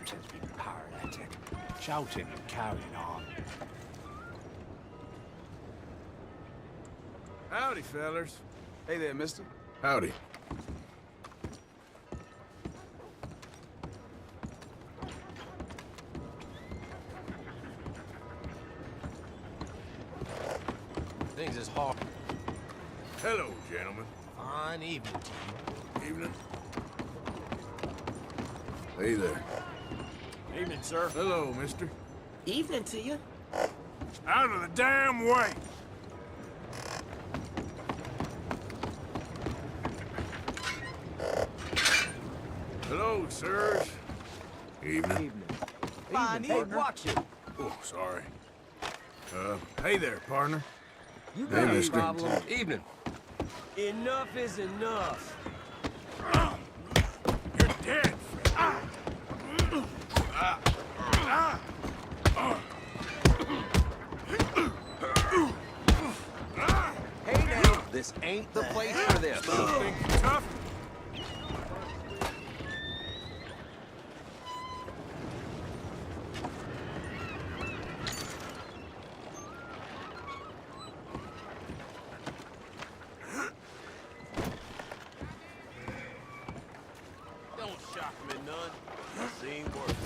captain's been paralytic, shouting and carrying on. Howdy, fellers. Hey there, mister. Howdy. Things is hard. Hello, gentlemen. Fine evening to Evening. Hey there. you. Evening, sir. Hello, mister. Evening to you. Out of the damn way! Hello, sirs. Evening. Fine evening. Watch it. Oh, sorry. Hey there, partner. You Hey, got a mister. problem. Evening. Enough is enough. You're dead, friend. Hey now, this ain't the place for this. Think you're tough? Don't shock me none. Seen worse.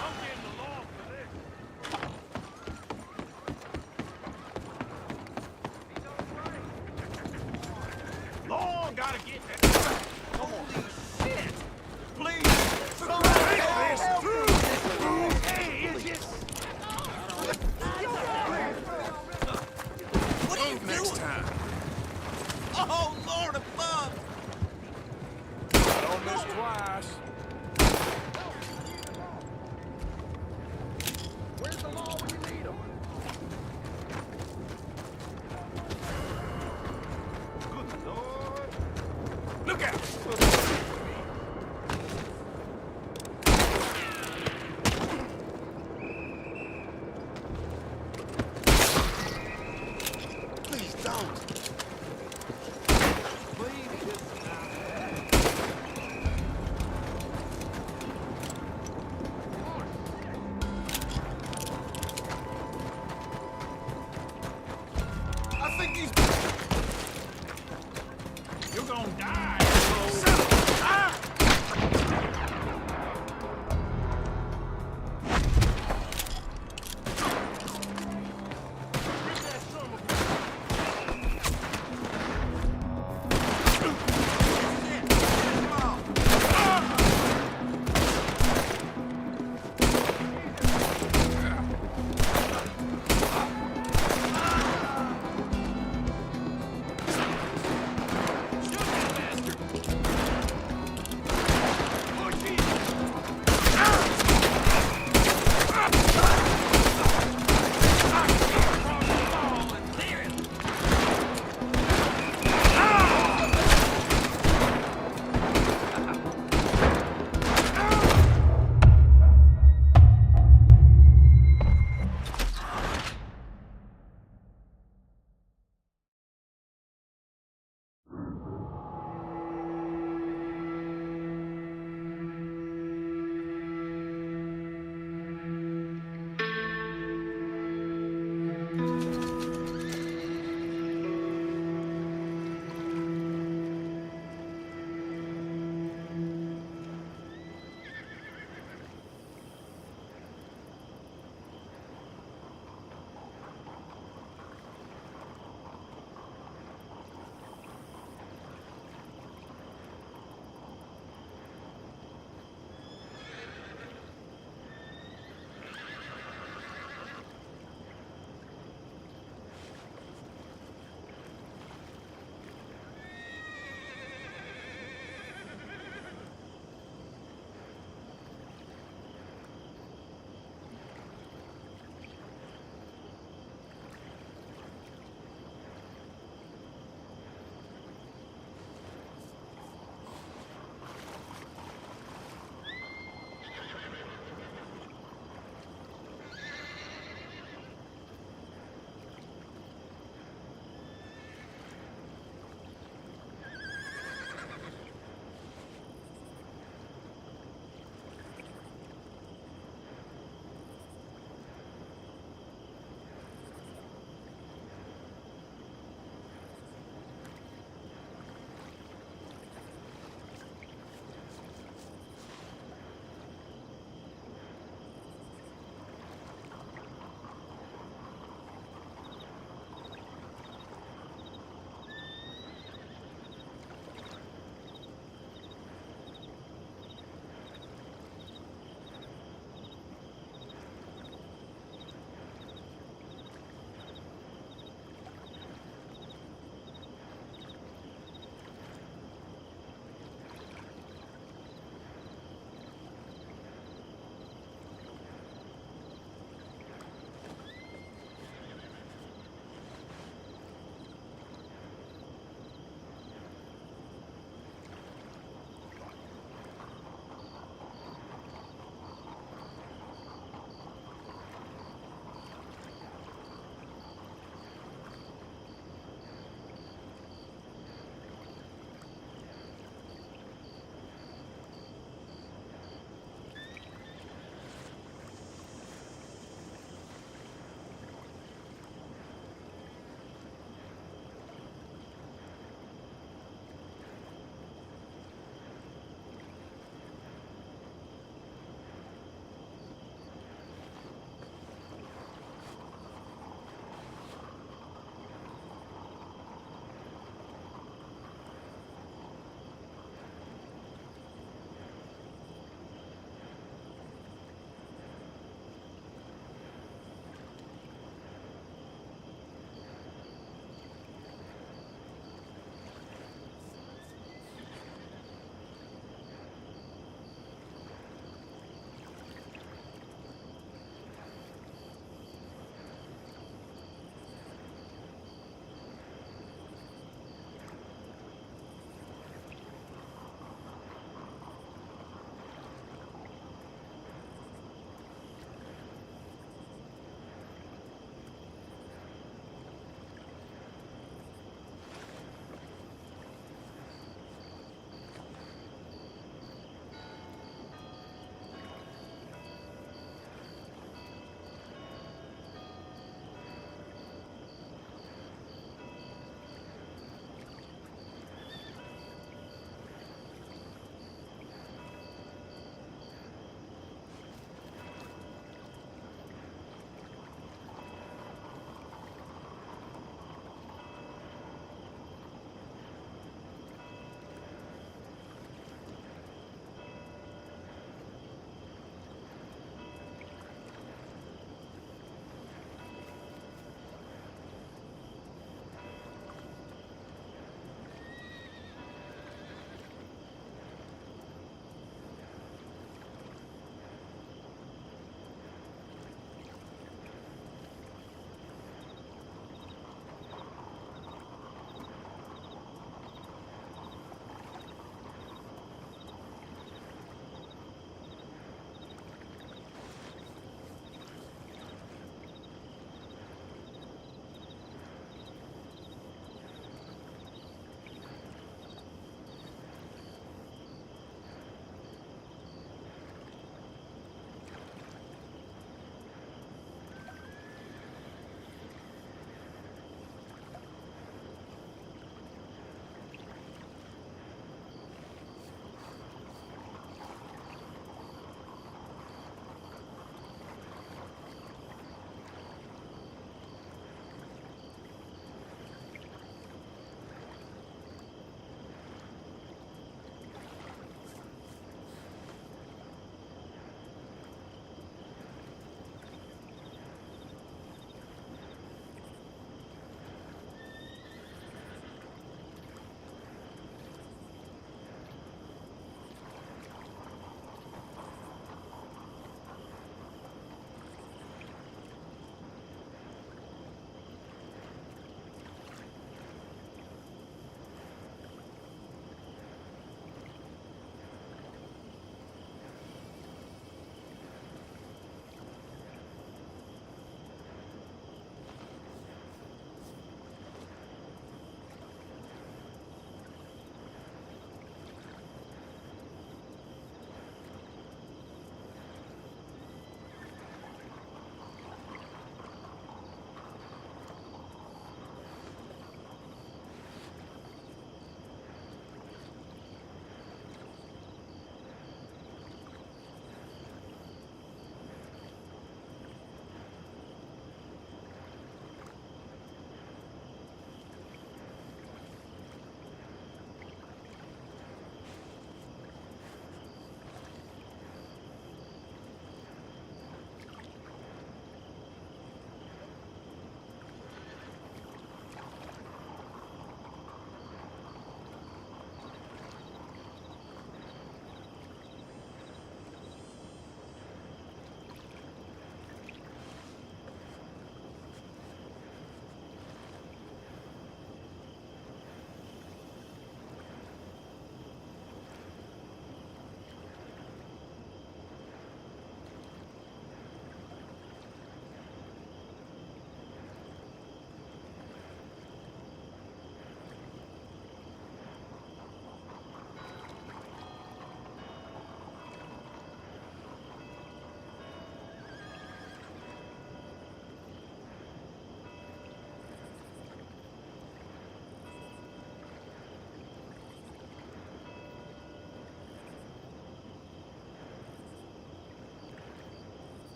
I'm getting along for this. Long gotta get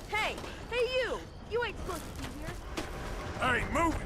Hey! Hey, you! You ain't supposed to be here. I ain't moving.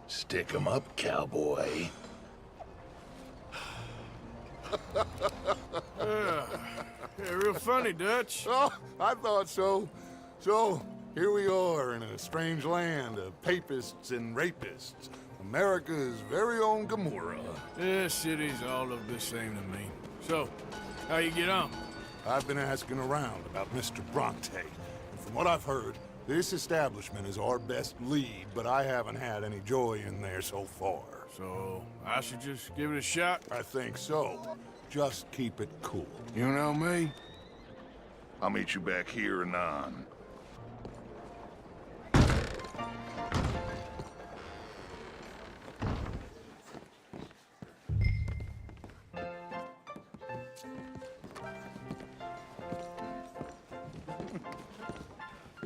Stick 'em up, cowboy. Yeah, real funny, Dutch. Oh, I thought so. So, here we are in a strange land of papists and rapists. America's very own Gomorrah. Yeah, cities all look the same to me. So, how you get on? I've been asking around about Mr. Bronte, and from what I've heard, this establishment is our best lead, but I haven't had any joy in there so far. So, I should just give it a shot? I think so. Just keep it cool. You know me? I'll meet you back here anon.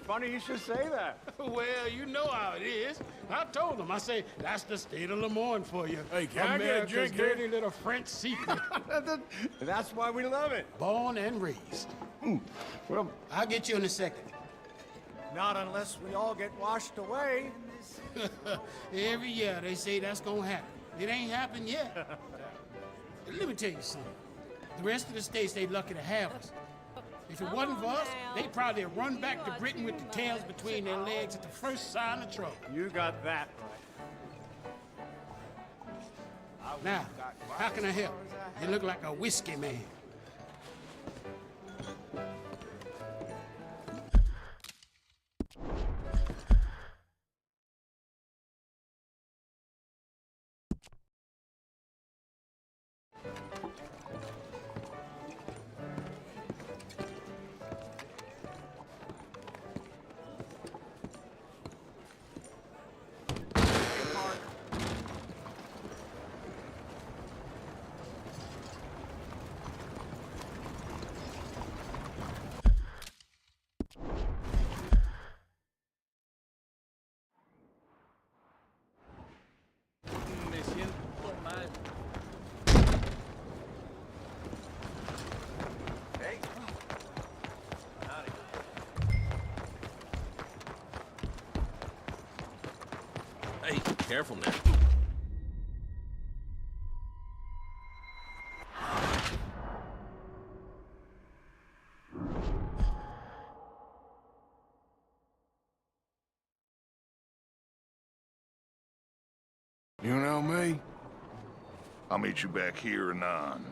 Funny you should say that. Well, you know how it is. I told them. I say, that's the state of Lemoyne for you. Hey, can I get a America's drink here? dirty little French secret. That's why we love it. Born and raised. Well, I'll get you in a second. not unless we all get washed away. Every year they say that's gonna happen. It ain't happened yet. Let me tell you something. The rest of the states, they lucky to have us. If it wasn't for us, they'd probably run back to Britain with the tails between their legs at the first sign of trouble. You got that right. Now, how can I help? You look like a whiskey man. Hey, careful now. You know me? I'll meet you back here anon.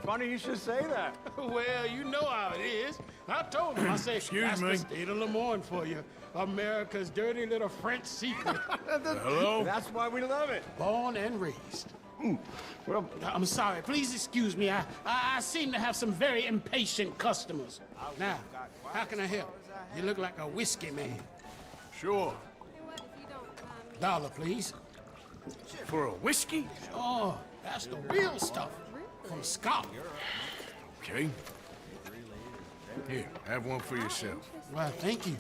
Funny you should say that. Well, you know how it is. I told them. I say, Excuse that's me. the state of Lemoyne for you. America's dirty little French secret. Hello? That's why we love it. Born and raised. Well, I'm sorry. Please excuse me. I seem to have some very impatient customers. Now, how can I help? You look like a whiskey man. Sure. $1, please. For a whiskey? Oh, that's the real stuff. From Scotland. Okay. Here, have one for yourself. Well, thank you.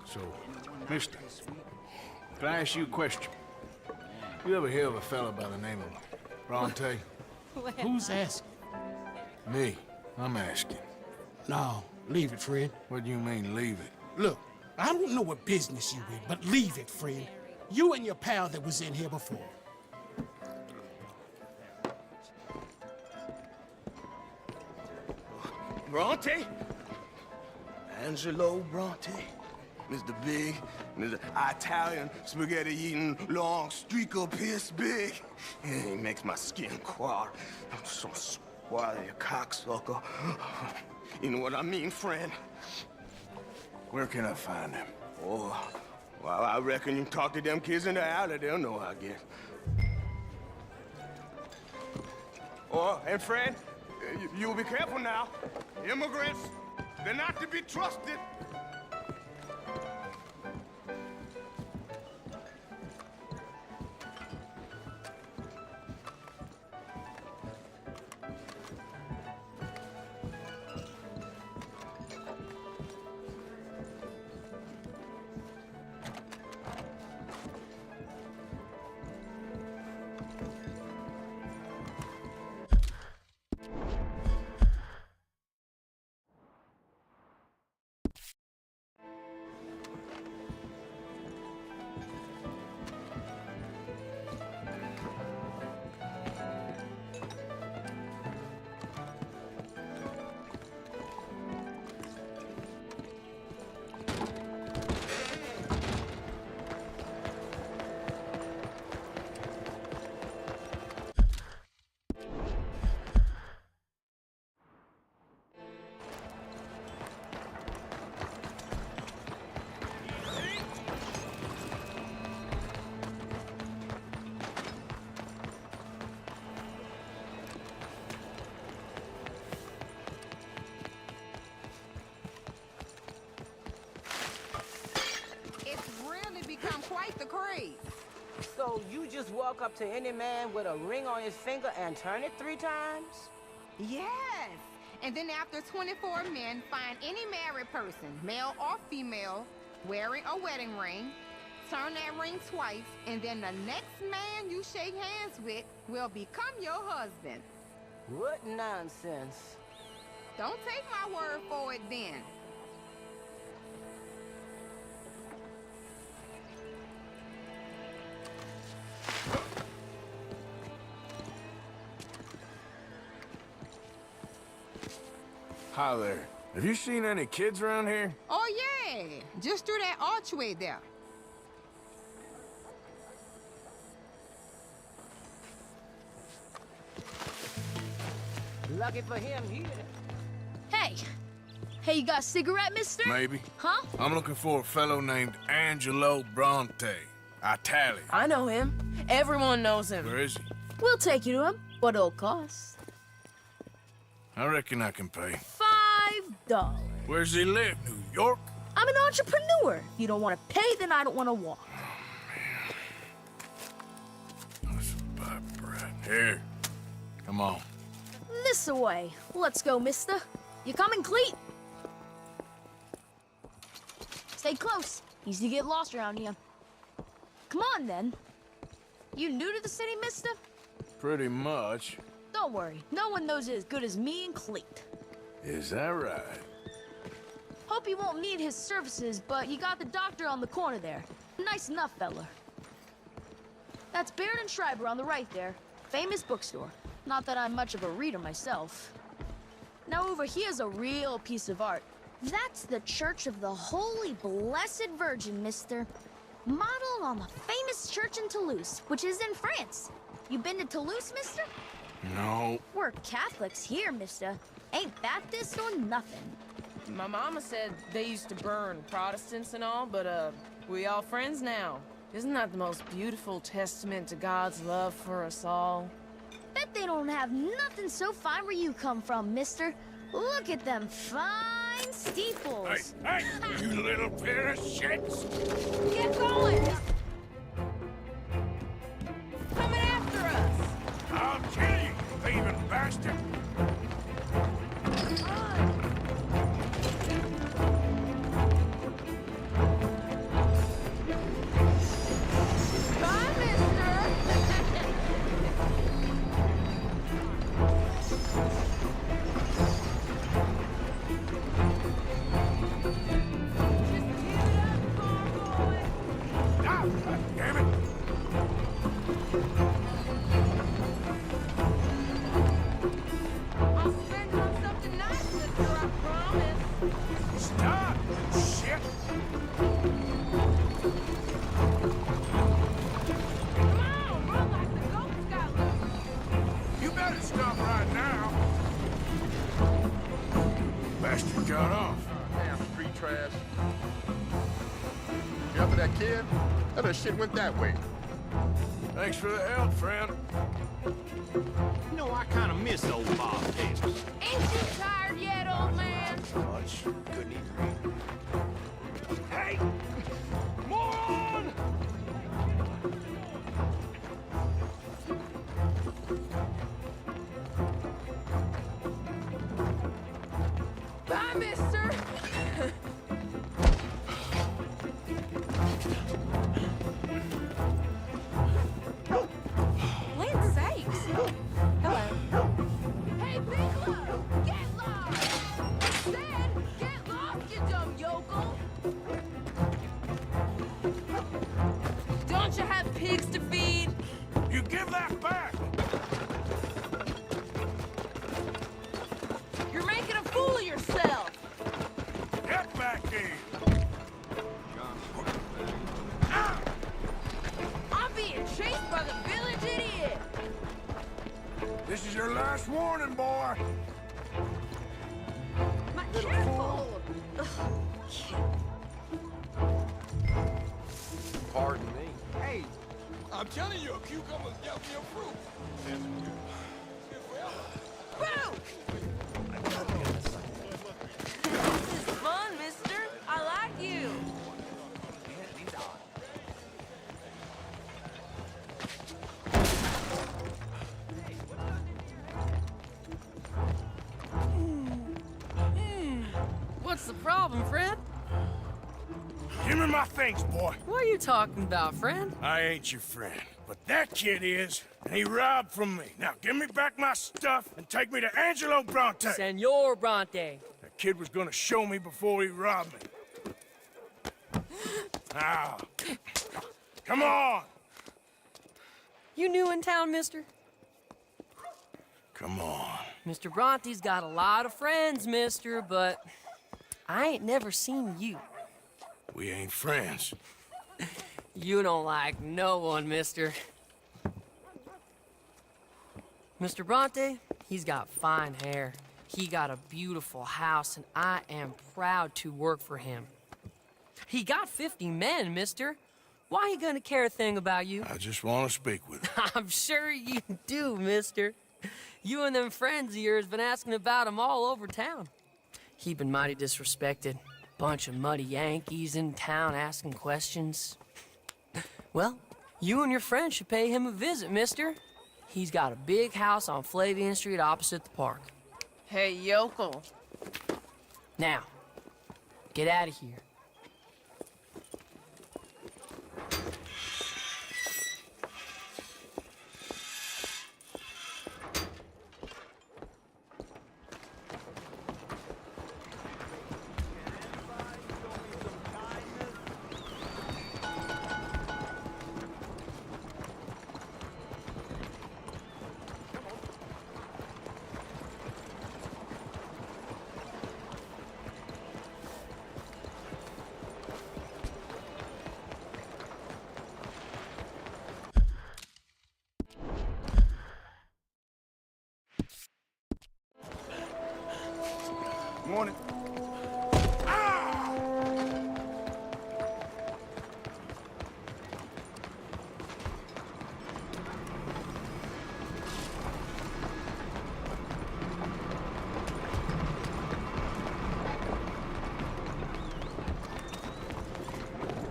So, mister, can I ask you a question? You ever hear of a fella by the name of Bronte? Who's asking? Me. I'm asking. No, leave it, friend. What do you mean, leave it? Look, I don't know what business you in, but leave it, friend. You and your pal that was in here before. Bronte? Angelo Bronte? Mr. Big, Mr. Italian spaghetti-eating long streaker piss big. He makes my skin crawl. I'm so swally a cocksucker. You know what I mean, friend? Where can I find him? Oh, well, I reckon you talk to them kids in the alley, they'll know, I guess. Oh, and friend, you'll be careful now. Immigrants, they're not to be trusted. Quite the craze. So you just walk up to any man with a ring on his finger and turn it 3 times? Yes. And then after 24 men find any married person, male or female, wearing a wedding ring, turn that ring twice, and then the next man you shake hands with will become your husband. What nonsense. Don't take my word for it then. Hi there. Have you seen any kids around here? Oh, yeah. Just through that archway there. Lucky for him, he... Hey! Hey, you got a cigarette, mister? Maybe. Huh? I'm looking for a fellow named Angelo Bronte. Italian. I know him. Everyone knows him. Where is he? We'll take you to him. What it'll cost? I reckon I can pay. $5. Where's he live? New York? I'm an entrepreneur. If you don't want to pay, then I don't want to walk. That's a bad brat. Here. Come on. This away. Let's go, mister. You coming, Cleet? Stay close. Easy to get lost around here. Come on, then. You new to the city, mister? Pretty much. Don't worry. No one knows it as good as me and Cleet. Is that right? Hope you won't need his services, but you got the doctor on the corner there. Nice enough, fella. That's Baird and Schreiber on the right there. Famous bookstore. Not that I'm much of a reader myself. Now over here's a real piece of art. That's the Church of the Holy Blessed Virgin, mister. Modeled on the famous church in Toulouse, which is in France. You been to Toulouse, mister? No. We're Catholics here, mister. Ain't Baptist or nothing. My mama said they used to burn Protestants and all, but, we all friends now. Isn't that the most beautiful testament to God's love for us all? Bet they don't have nothing so fine where you come from, mister. Look at them fine steeples. Hey, you little pair of shits! Get going! Coming after us! I'll kill you, thieving bastard! Bye, mister. Stop right now. Bastard got off. Damn street trash. You after that kid? That shit went that way. Thanks for the help, friend. You know, I kind of miss old Bob Davis. Ain't you tired yet, old man? Much. Couldn't even read. Hey! Moron! Bye, mister. Land's sakes. Hello. Hey, Bigelow! Get lost! Instead, get lost, you dumb yokel! Don't you have pigs to feed? You give that back! You're making a fool of yourself. Get back here! I'm being chased by the village idiot. This is your last warning, boy! Careful! Pardon me. Hey, I'm telling you, a cucumber's definitely a fruit. Boo! This is fun, mister. I like you. What's the problem, friend? Give me my things, boy. What are you talking about, friend? I ain't your friend, but that kid is, and he robbed from me. Now give me back my stuff and take me to Angelo Bronte. Senor Bronte. That kid was gonna show me before he robbed me. Now, come on! You new in town, mister? Come on. Mr. Bronte's got a lot of friends, mister, but I ain't never seen you. We ain't friends. You don't like no one, mister. Mr. Bronte, he's got fine hair. He got a beautiful house, and I am proud to work for him. He got 50 men, mister. Why he gonna care a thing about you? I just want to speak with him. I'm sure you do, mister. You and them friends of yours been asking about him all over town. He been mighty disrespected. Bunch of muddy Yankees in town asking questions. Well, you and your friend should pay him a visit, mister. He's got a big house on Flavian Street opposite the park. Hey, yokel. Now, get out of here. Morning.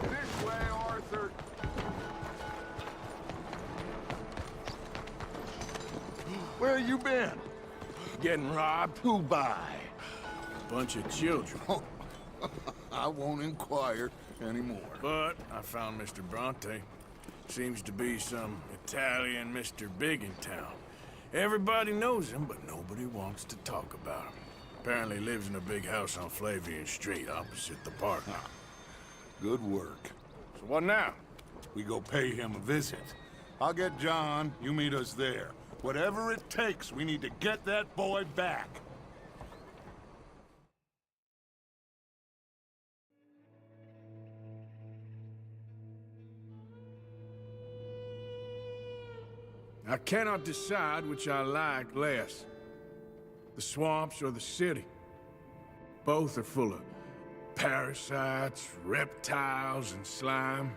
This way, Arthur. Where you been? Getting robbed? Who by? Bunch of children. I won't inquire anymore. But I found Mr. Bronte. Seems to be some Italian Mr. Big in town. Everybody knows him, but nobody wants to talk about him. Apparently lives in a big house on Flavian Street, opposite the park. Good work. So what now? We go pay him a visit. I'll get John, you meet us there. Whatever it takes, we need to get that boy back. I cannot decide which I like less. The swamps or the city. Both are full of parasites, reptiles, and slime.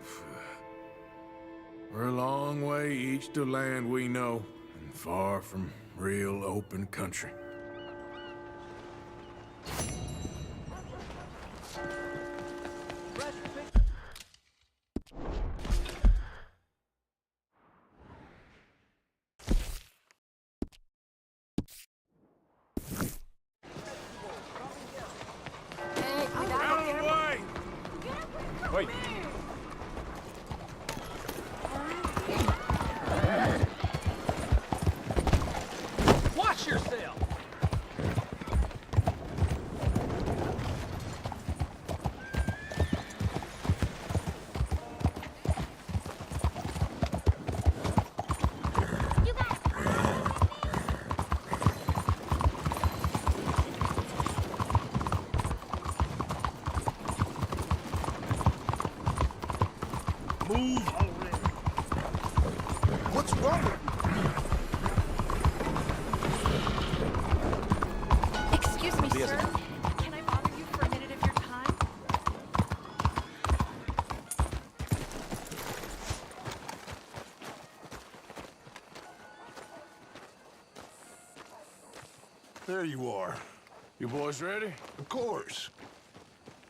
We're a long way east of land we know, and far from real open country. Wait. Watch yourself! Move already. What's wrong with you? Excuse me, sir. Can I bother you for a minute of your time? There you are. You boys ready? Of course.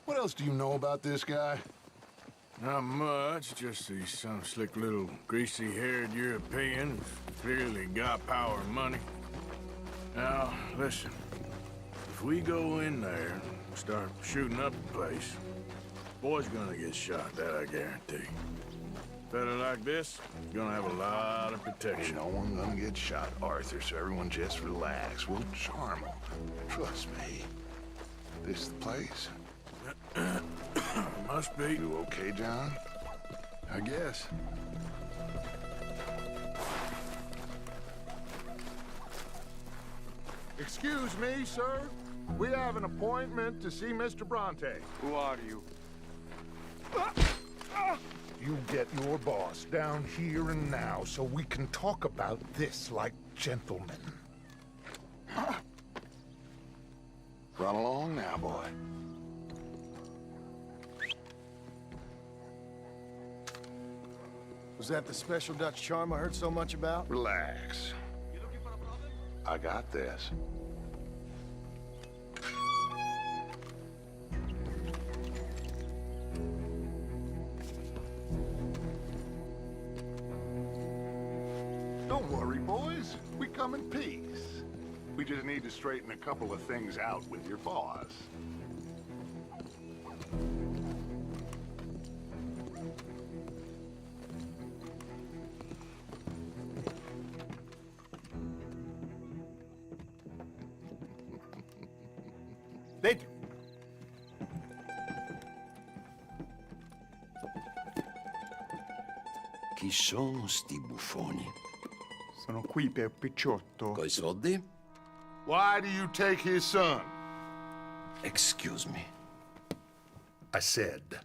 What else do you know about this guy? Not much, just he's some slick little greasy-haired European who's clearly got power and money. Now, listen. If we go in there and start shooting up the place, boy's gonna get shot, that I guarantee. Fella like this is gonna have a lot of protection. Ain't no one gonna get shot, Arthur, so everyone just relax. We'll charm them. Trust me. This the place? Must be. You okay, John? I guess. Excuse me, sir. We have an appointment to see Mr. Bronte. Who are you? You get your boss down here and now so we can talk about this like gentlemen. Run along now, boy. Was that the special Dutch charm I heard so much about? Relax. I got this. Don't worry, boys. We come in peace. We just need to straighten a couple of things out with your boss. They do. Chi sono sti buffoni? Sono qui per Picciotto. Coi soldi? Why do you take his son? Excuse me. I said,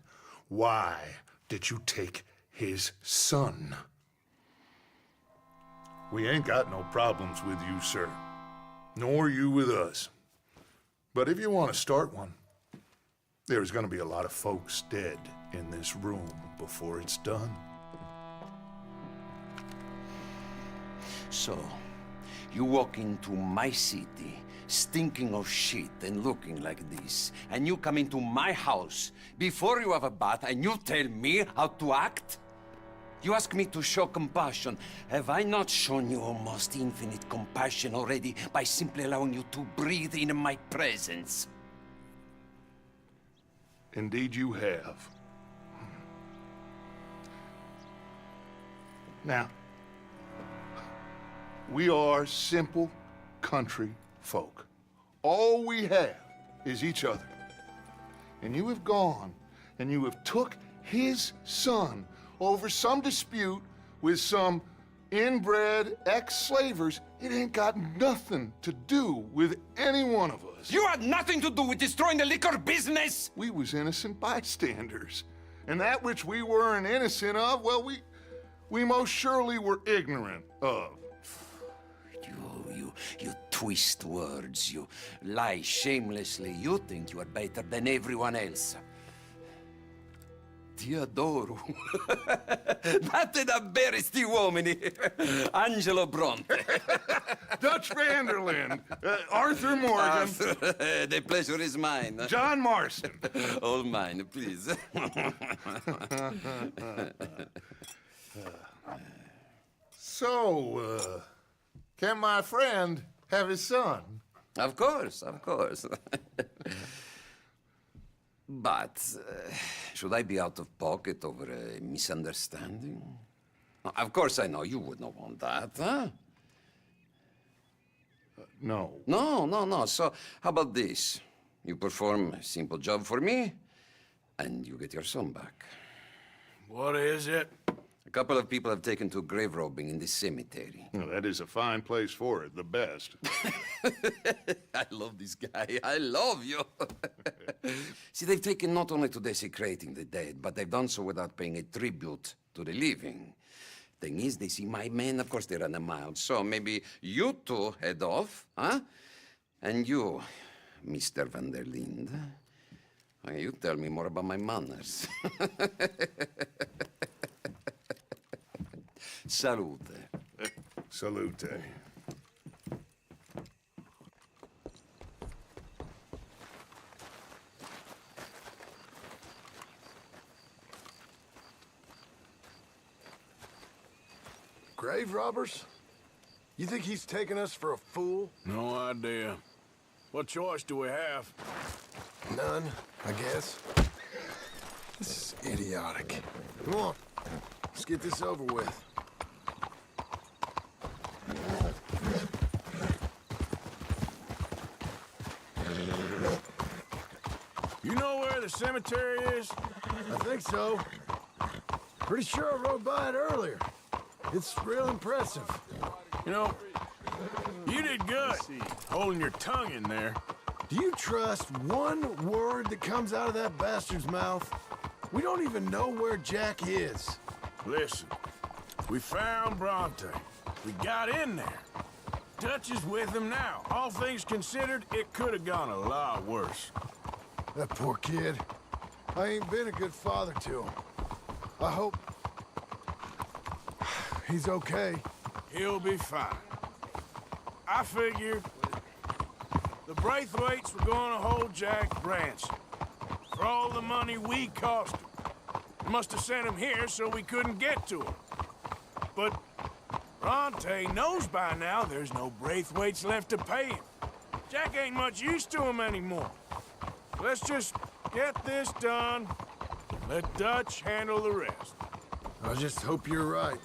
why did you take his son? We ain't got no problems with you, sir. Nor you with us. But if you want to start one, there's gonna be a lot of folks dead in this room before it's done. So, you walk into my city, stinking of shit and looking like this, and you come into my house before you have a bath and you tell me how to act? You ask me to show compassion. Have I not shown you almost infinite compassion already by simply allowing you to breathe in my presence? Indeed you have. Now, we are simple country folk. All we have is each other. And you have gone and you have took his son over some dispute with some inbred ex-slavers. It ain't got nothing to do with any one of us. You had nothing to do with destroying the liquor business! We was innocent bystanders. And that which we weren't innocent of, well, we most surely were ignorant of. You twist words, you lie shamelessly. You think you are better than everyone else. Ti adoro. Date davvero sti uomini. Angelo Bronte. Dutch Vanderlyn. Arthur Morgan. Arthur, the pleasure is mine. John Marston. All mine, please. So, can my friend have his son? Of course, of course. But should I be out of pocket over a misunderstanding? Of course I know you would not want that, huh? No. No. So how about this? You perform a simple job for me, and you get your son back. What is it? A couple of people have taken to grave robbing in this cemetery. Well, that is a fine place for it, the best. I love this guy. I love you. See, they've taken not only to desecrating the dead, but they've done so without paying a tribute to the living. Thing is, they see my men, of course they run a mile. So maybe you two head off, huh? And you, Mr. Van der Linde, you tell me more about my manners. Salute. Salute. Grave robbers? You think he's taking us for a fool? No idea. What choice do we have? None, I guess. This is idiotic. Come on, let's get this over with. You know where the cemetery is? I think so. Pretty sure I rode by it earlier. It's real impressive. You know, you did good holding your tongue in there. Do you trust one word that comes out of that bastard's mouth? We don't even know where Jack is. Listen, we found Bronte. We got in there. Dutch is with him now. All things considered, it could have gone a lot worse. That poor kid. I ain't been a good father to him. I hope he's okay. He'll be fine. I figured the Braithwaites were going to hold Jack ransom for all the money we cost him. Must have sent him here so we couldn't get to him. But Bronte knows by now there's no Braithwaites left to pay him. Jack ain't much use to him anymore. Let's just get this done. Let Dutch handle the rest. I just hope you're right.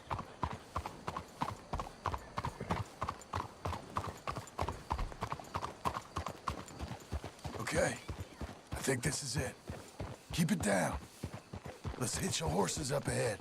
Okay, I think this is it. Keep it down. Let's hitch your horses up ahead.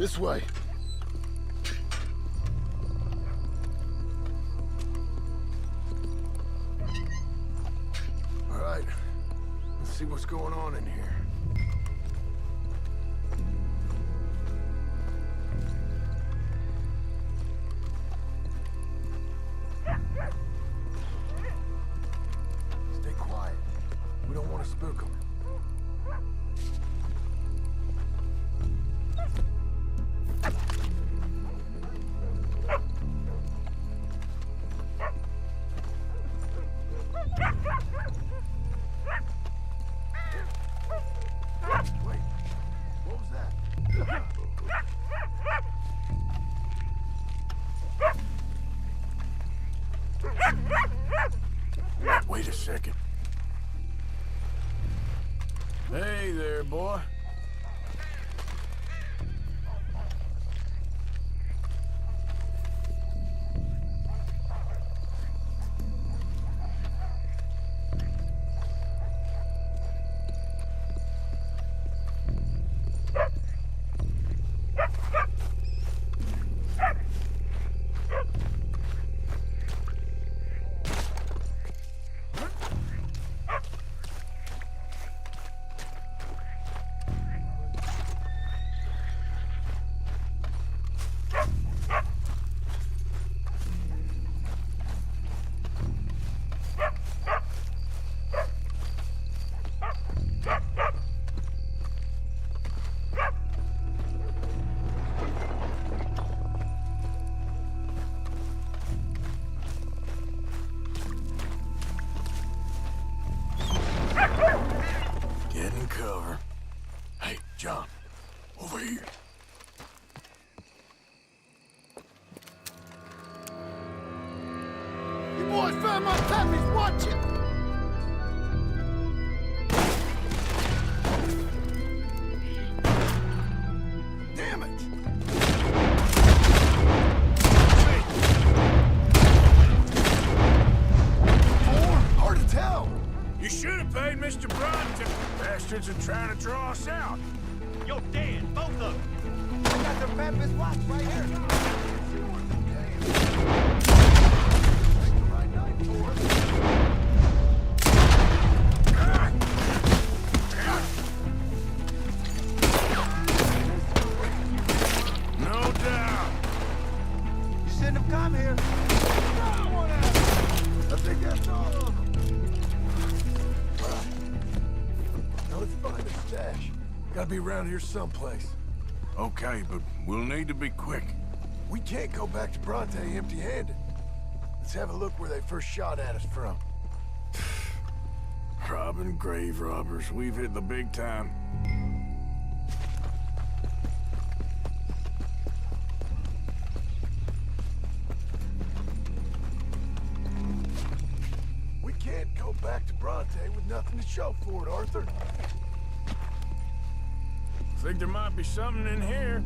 This way. All right. Let's see what's going on in here. Stay quiet. We don't want to spook them. Wait, what was that? Wait a second. Hey there, boy. Get in cover. Hey, John, over here. You boys found my puppies, watch it! Damn it! Hard to tell. You should have paid Mr. Bronte. Bastards are trying to draw us out. You're dead, both of them. I got the Memphis watch right here. No doubt. You shouldn't have come here. I think that's all of them. Now let's find a stash. Gotta be around here someplace. Okay, but we'll need to be quick. We can't go back to Bronte empty-handed. Let's have a look where they first shot at us from. Robbing grave robbers. We've hit the big time. We can't go back to Bronte with nothing to show for it, Arthur. Think there might be something in here.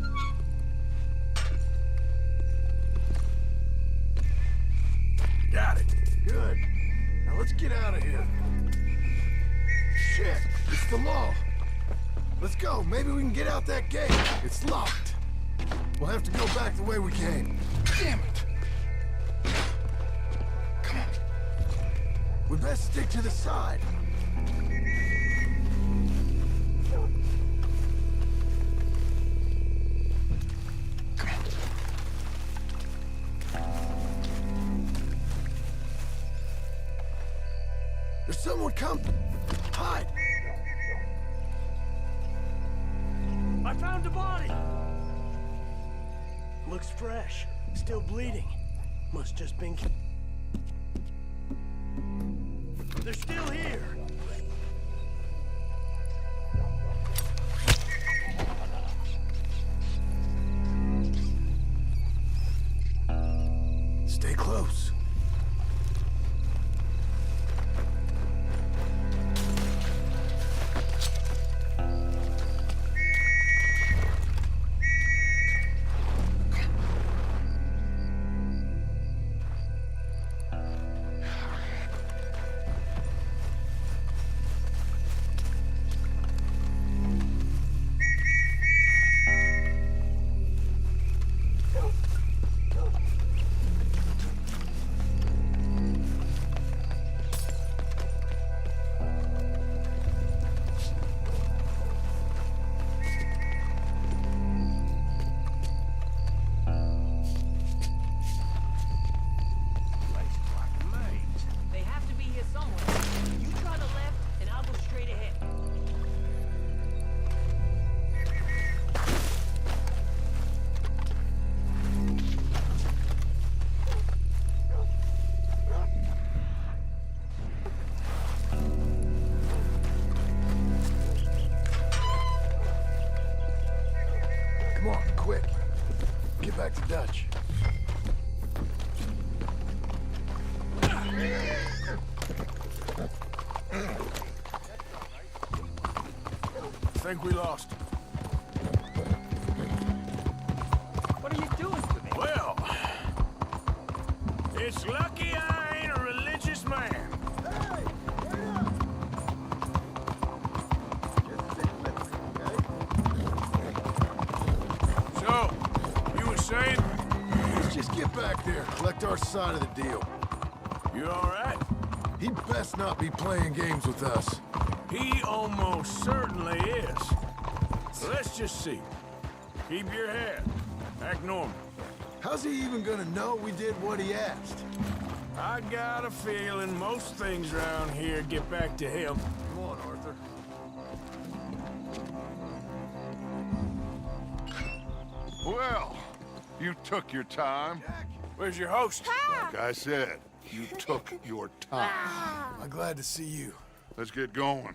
Got it. Good. Now let's get out of here. Shit, it's the law. Let's go. Maybe we can get out that gate. It's locked. We'll have to go back the way we came. Damn it. Come on. We best stick to the side. There's someone come. Hide. I found a body. Looks fresh. Still bleeding. Must just been... They're still here. Stay close. Dutch. I think we lost him. What are you doing to me? Well, it's lucky I ain't a religious man. So, you were saying? Let's just get back there, collect our side of the deal. You all right? He'd best not be playing games with us. He almost certainly is. So let's just see. Keep your head. Act normal. How's he even gonna know we did what he asked? I got a feeling most things around here get back to him. Come on, Arthur. Well, you took your time. Where's your host? Like I said, you took your time. I'm glad to see you. Let's get going.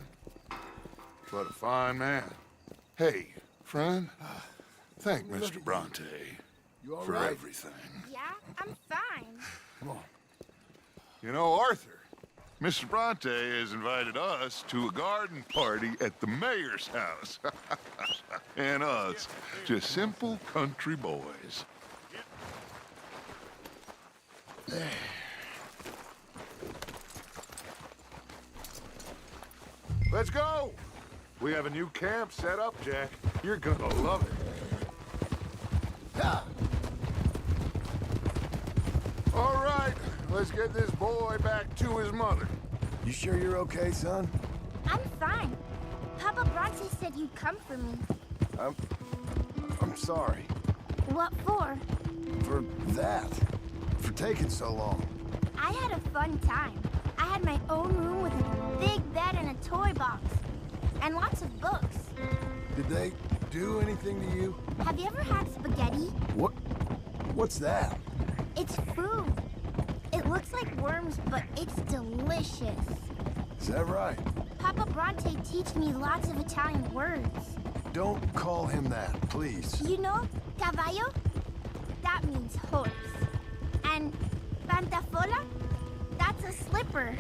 What a fine man. Hey, friend, thank Mr. Bronte You all for right? everything. Yeah, I'm fine. Come on. You know, Arthur, Mr. Bronte has invited us to a garden party at the mayor's house. And us, just simple country boys. Let's go! We have a new camp set up, Jack. You're gonna love it. All right, let's get this boy back to his mother. You sure you're okay, son? I'm fine. Papa Bronte said you'd come for me. I'm sorry. What for? For that. For taking so long. I had a fun time. I had my own room with a big bed and a toy box. And lots of books. Did they do anything to you? Have you ever had spaghetti? What's that? It's food. It looks like worms, but it's delicious. Is that right? Papa Bronte teach me lots of Italian words. Don't call him that, please. You know, caballo? That means horse. And pantafola? That's a slipper.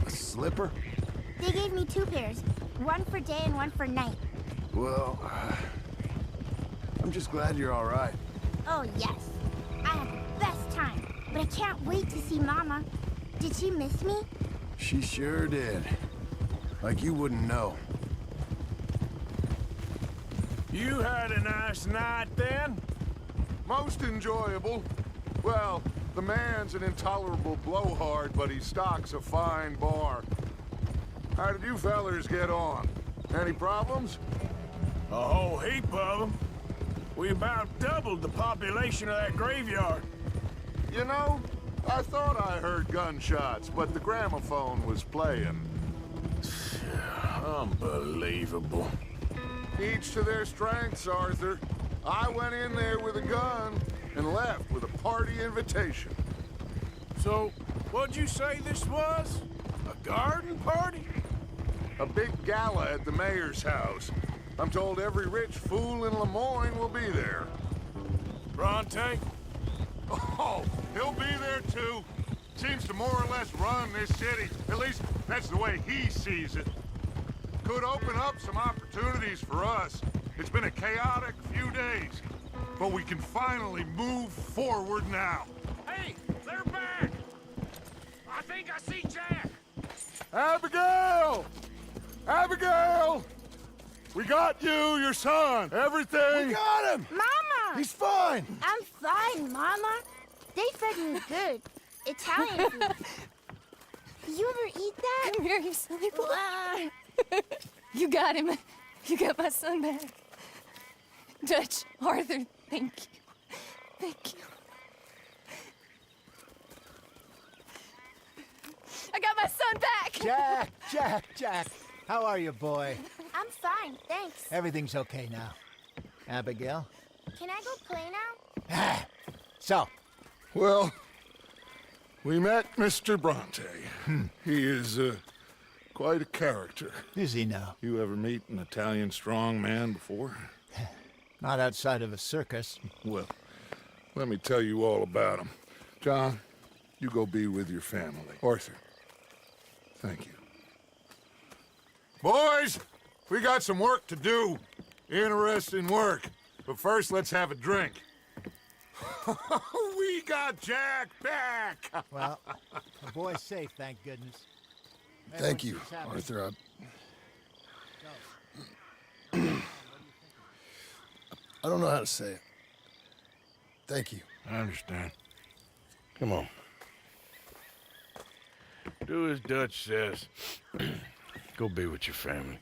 A slipper? They gave me 2 pairs. One for day and one for night. Well, I'm just glad you're all right. Oh, yes. I had the best time. But I can't wait to see Mama. Did she miss me? She sure did. Like you wouldn't know. You had a nice night then? Most enjoyable. Well, the man's an intolerable blowhard, but he stocks a fine bar. How did you fellers get on? Any problems? A whole heap of them. We about doubled the population of that graveyard. You know, I thought I heard gunshots, but the gramophone was playing. Unbelievable. Each to their strengths, Arthur. I went in there with a gun and left with a party invitation. So, what'd you say this was? A garden party? A big gala at the mayor's house. I'm told every rich fool in Lemoyne will be there. Bronte? Oh, he'll be there too. Seems to more or less run this city. At least, that's the way he sees it. Could open up some opportunities for us. It's been a chaotic few days, but we can finally move forward now. Hey, they're back! I think I see Jack! Abigail! Abigail! We got you, your son, everything. We got him! Mama! He's fine! I'm fine, Mama. They fed me good. Italian food. You ever eat that? Come here, you silly boy. You got him. You got my son back. Dutch, Arthur, thank you. Thank you. I got my son back! Jack. How are you, boy? I'm fine, thanks. Everything's okay now. Abigail? Can I go play now? So, Well, we met Mr. Bronte. He is quite a character. is he now? You ever meet an Italian strong man before? Not outside of a circus. Well, Let me tell you all about him. John, you go be with your family. Arthur, thank you. Boys, we got some work to do. Interesting work. But first, let's have a drink. We got Jack back! Well, the boy's safe, thank goodness. Thank you, Arthur. I don't know how to say it. Thank you. I understand. Come on. Do as Dutch says. Go be with your family.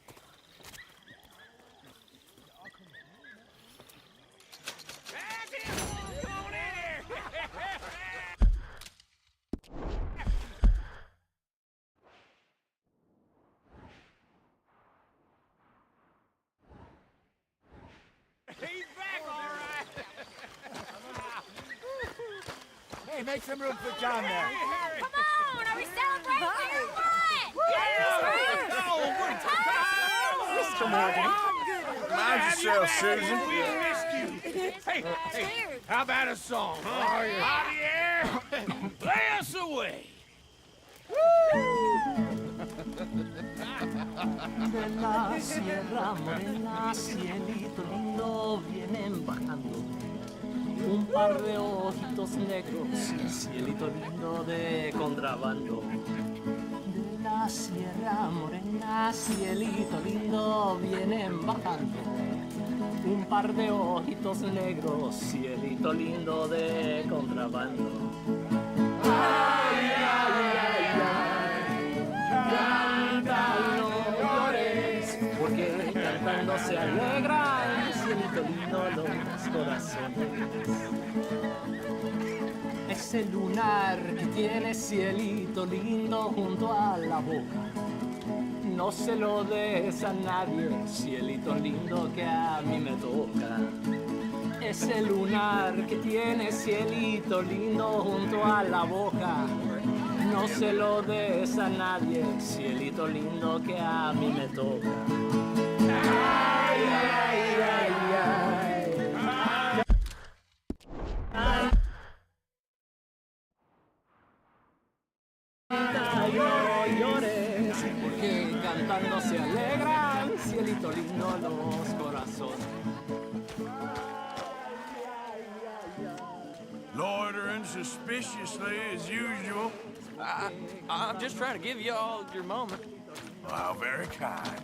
He's back, all right. Hey, make some room for John there. Come on, are we celebrating or what? Mr. Morgan. Mind yourself, Susan. We missed you. Hey, how about a song? Huh? Javier, play us away. De la sierra morena, cielito lindo, vienen bajando un par de ojitos negros, cielito lindo de contrabando. De la sierra morena, cielito lindo, vienen bajando un par de ojitos negros, cielito lindo de contrabando. Ay, ay, ay, ay, canta y no llores, porque cantando se alegran, cielito lindo los corazones. Ese lunar que tiene cielito lindo junto a la boca, no se lo des a nadie, cielito lindo que a mí me toca. Ese lunar que tiene cielito lindo junto a la boca, no se lo des a nadie, cielito lindo que a mí me toca. Ay, ay, ay, ay. Canta y no llores, porque cantando se alegran, cielito lindo los corazones. Loitering suspiciously as usual. I'm just trying to give you all your moment. Wow, very kind.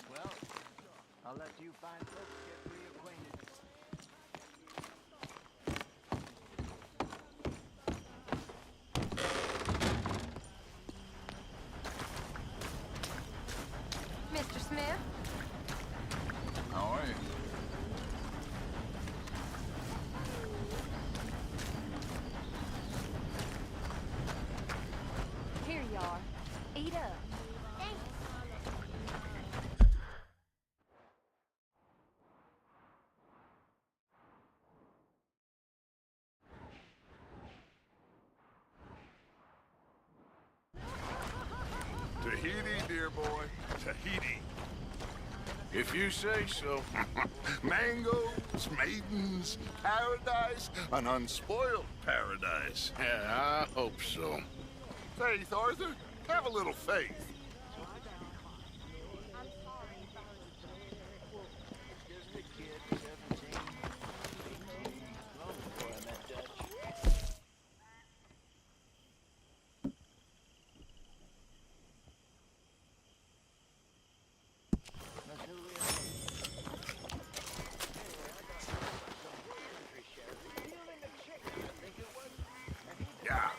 Well, I'll let you fine folks get reacquainted. Mr. Smith? How are you? Here you are. Eat up. Tahiti, dear boy. Tahiti. If you say so. Mangoes, maidens, paradise, an unspoiled paradise. Yeah, I hope so. Faith, Arthur. Have a little faith. Yeah.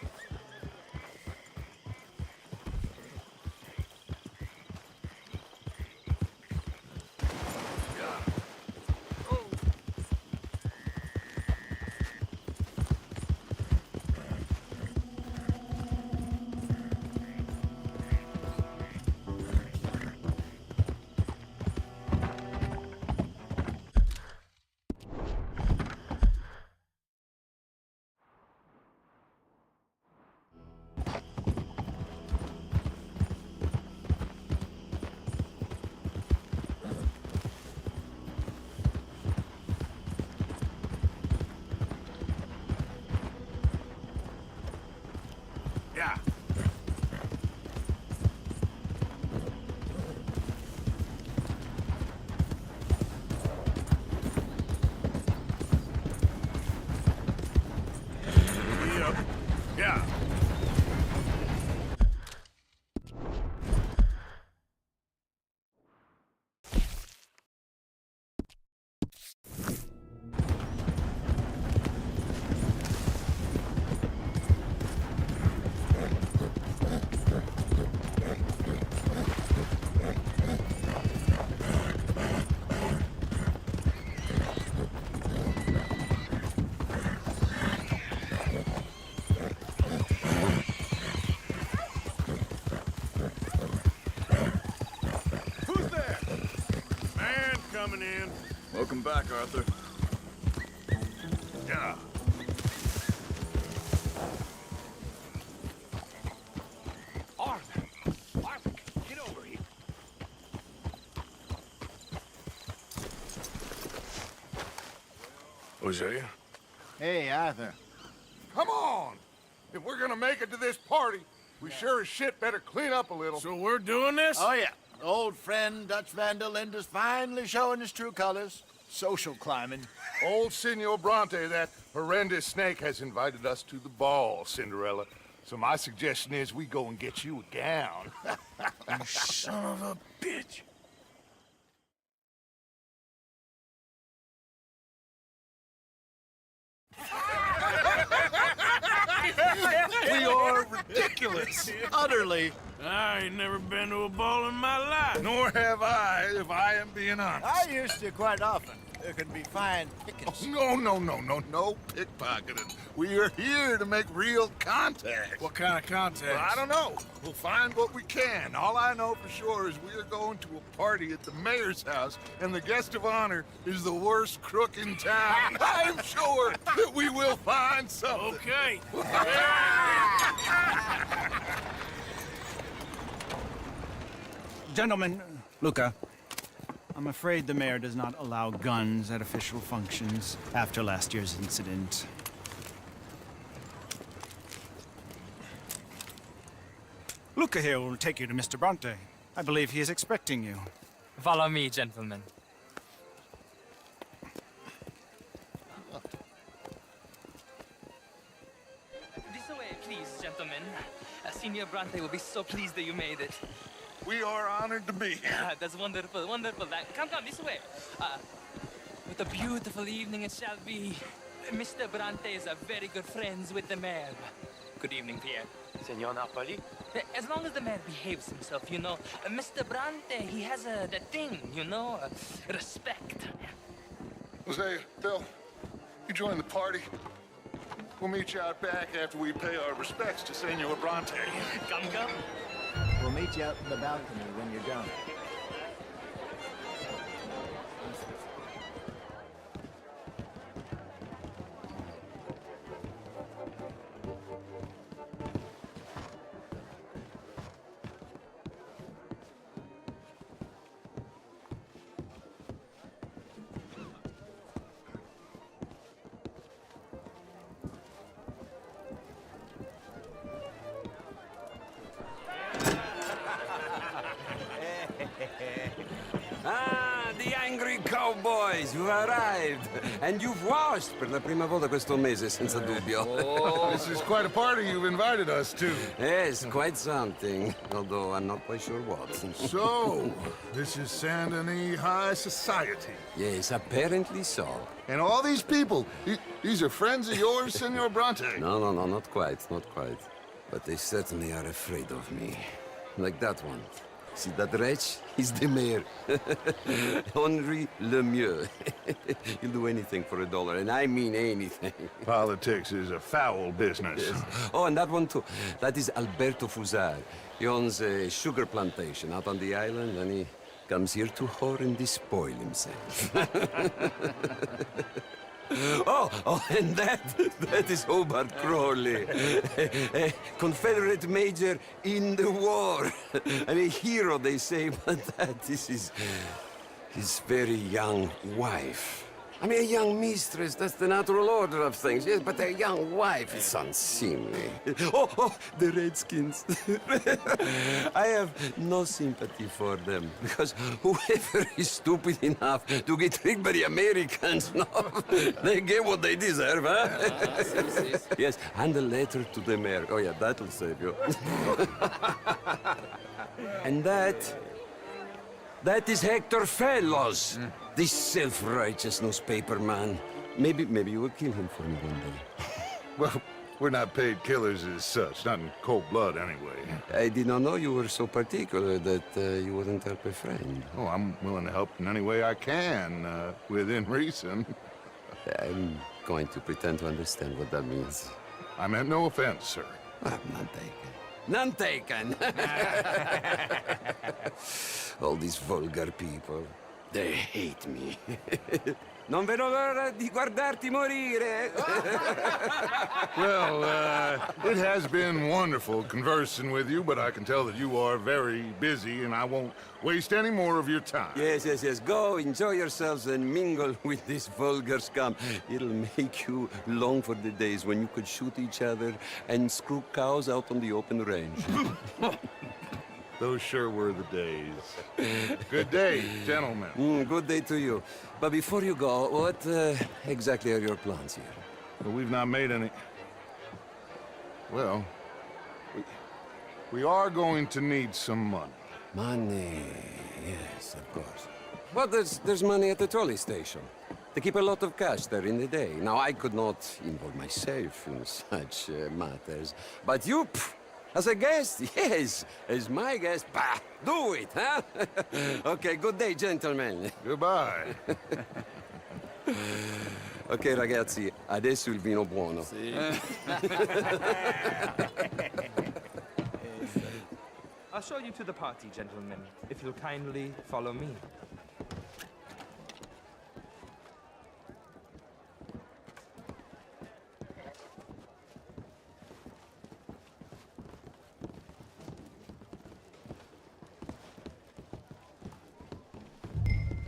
Yeah. Yep. Yeah. Who's there? Man coming in. Welcome back, Arthur. Yeah. Arthur! Arthur, get over here. Hosea? Hey, Arthur. Come on! If we're gonna make it to this party, we sure as shit better clean up a little. So we're doing this? Oh, yeah. Old friend Dutch Van der Linde's finally showing his true colors. Social climbing. Old Senor Bronte, that horrendous snake, has invited us to the ball, Cinderella. So my suggestion is we go and get you a gown. You son of a bitch. We are ridiculous. Utterly. I ain't never been to a ball in my life. Nor have I, if I am being honest. I used to quite often. There can be fine pickings. Oh, no pickpocketing. We are here to make real contact. What kind of contact? Well, I don't know. We'll find what we can. All I know for sure is we are going to a party at the mayor's house, and the guest of honor is the worst crook in town. I'm sure that we will find something. Okay. Gentlemen, Luca, I'm afraid the mayor does not allow guns at official functions after last year's incident. Luca here will take you to Mr. Bronte. I believe he is expecting you. Follow me, gentlemen. This way, please, gentlemen. Senior Bronte will be so pleased that you made it. We are honored to be here. That's wonderful, wonderful. Come, this way. What a beautiful evening it shall be. Mr. Bronte is a very good friends with the mayor. Good evening, Pierre. Senor Napoli? As long as the mayor behaves himself, you know. Mr. Bronte, he has that thing, you know, respect. Jose, Bill, you join the party. We'll meet you out back after we pay our respects to Senor Bronte. Come. We'll meet you out in the balcony when you're done. boys, you've arrived. And you've washed per la prima volta questo mese, senza dubbio. This is quite a party you've invited us to. Yes, quite something. Although I'm not quite sure what. So, this is Saint Denis High Society. Yes, apparently so. And all these people, these are friends of yours, Senor Bronte? No, not quite, not quite. But they certainly are afraid of me. Like that one. See that wretch? He's the mayor. Henri Lemieux. He'll do anything for $1, and I mean anything. Politics is a foul business. Yes. Oh, and that one too. That is Alberto Fusar. He owns a sugar plantation out on the island, and he comes here to whore and despoil himself. Oh, and that is Hobart Crawley, a Confederate major in the war. I mean, a hero, they say, but that is his very young wife. I mean, a young mistress, that's the natural order of things, yes, but a young wife is unseemly. Oh, the Redskins. I have no sympathy for them, because whoever is stupid enough to get tricked by the Americans, no, they get what they deserve, huh? Yes, and a letter to the mayor. Oh, yeah, that'll save you. And that is Hector Fellows. This self-righteous newspaper man. Maybe you will kill him for me one day. Well, we're not paid killers as such, not in cold blood anyway. I did not know you were so particular that you wouldn't help a friend. Oh, I'm willing to help in any way I can, within reason. I'm going to pretend to understand what that means. I meant no offense, sir. None taken. None taken! All these vulgar people. They hate me. Non vedo l'ora di guardarti morire. Well, it has been wonderful conversing with you, but I can tell that you are very busy, and I won't waste any more of your time. Yes. Go, enjoy yourselves, and mingle with this vulgar scum. It'll make you long for the days when you could shoot each other and screw cows out on the open range. Those sure were the days. Good day, gentlemen. Good day to you. But before you go, what exactly are your plans here? Well, we've not made any... Well, we are going to need some money. Money, yes, of course. Well, there's money at the trolley station. They keep a lot of cash there in the day. Now, I could not involve myself in such matters. But you... As a guest? Yes. As my guest? Bah! Do it, huh? Okay, good day, gentlemen. Goodbye. Ok, ragazzi, adesso il vino buono. Sì. I'll show you to the party, gentlemen, if you'll kindly follow me.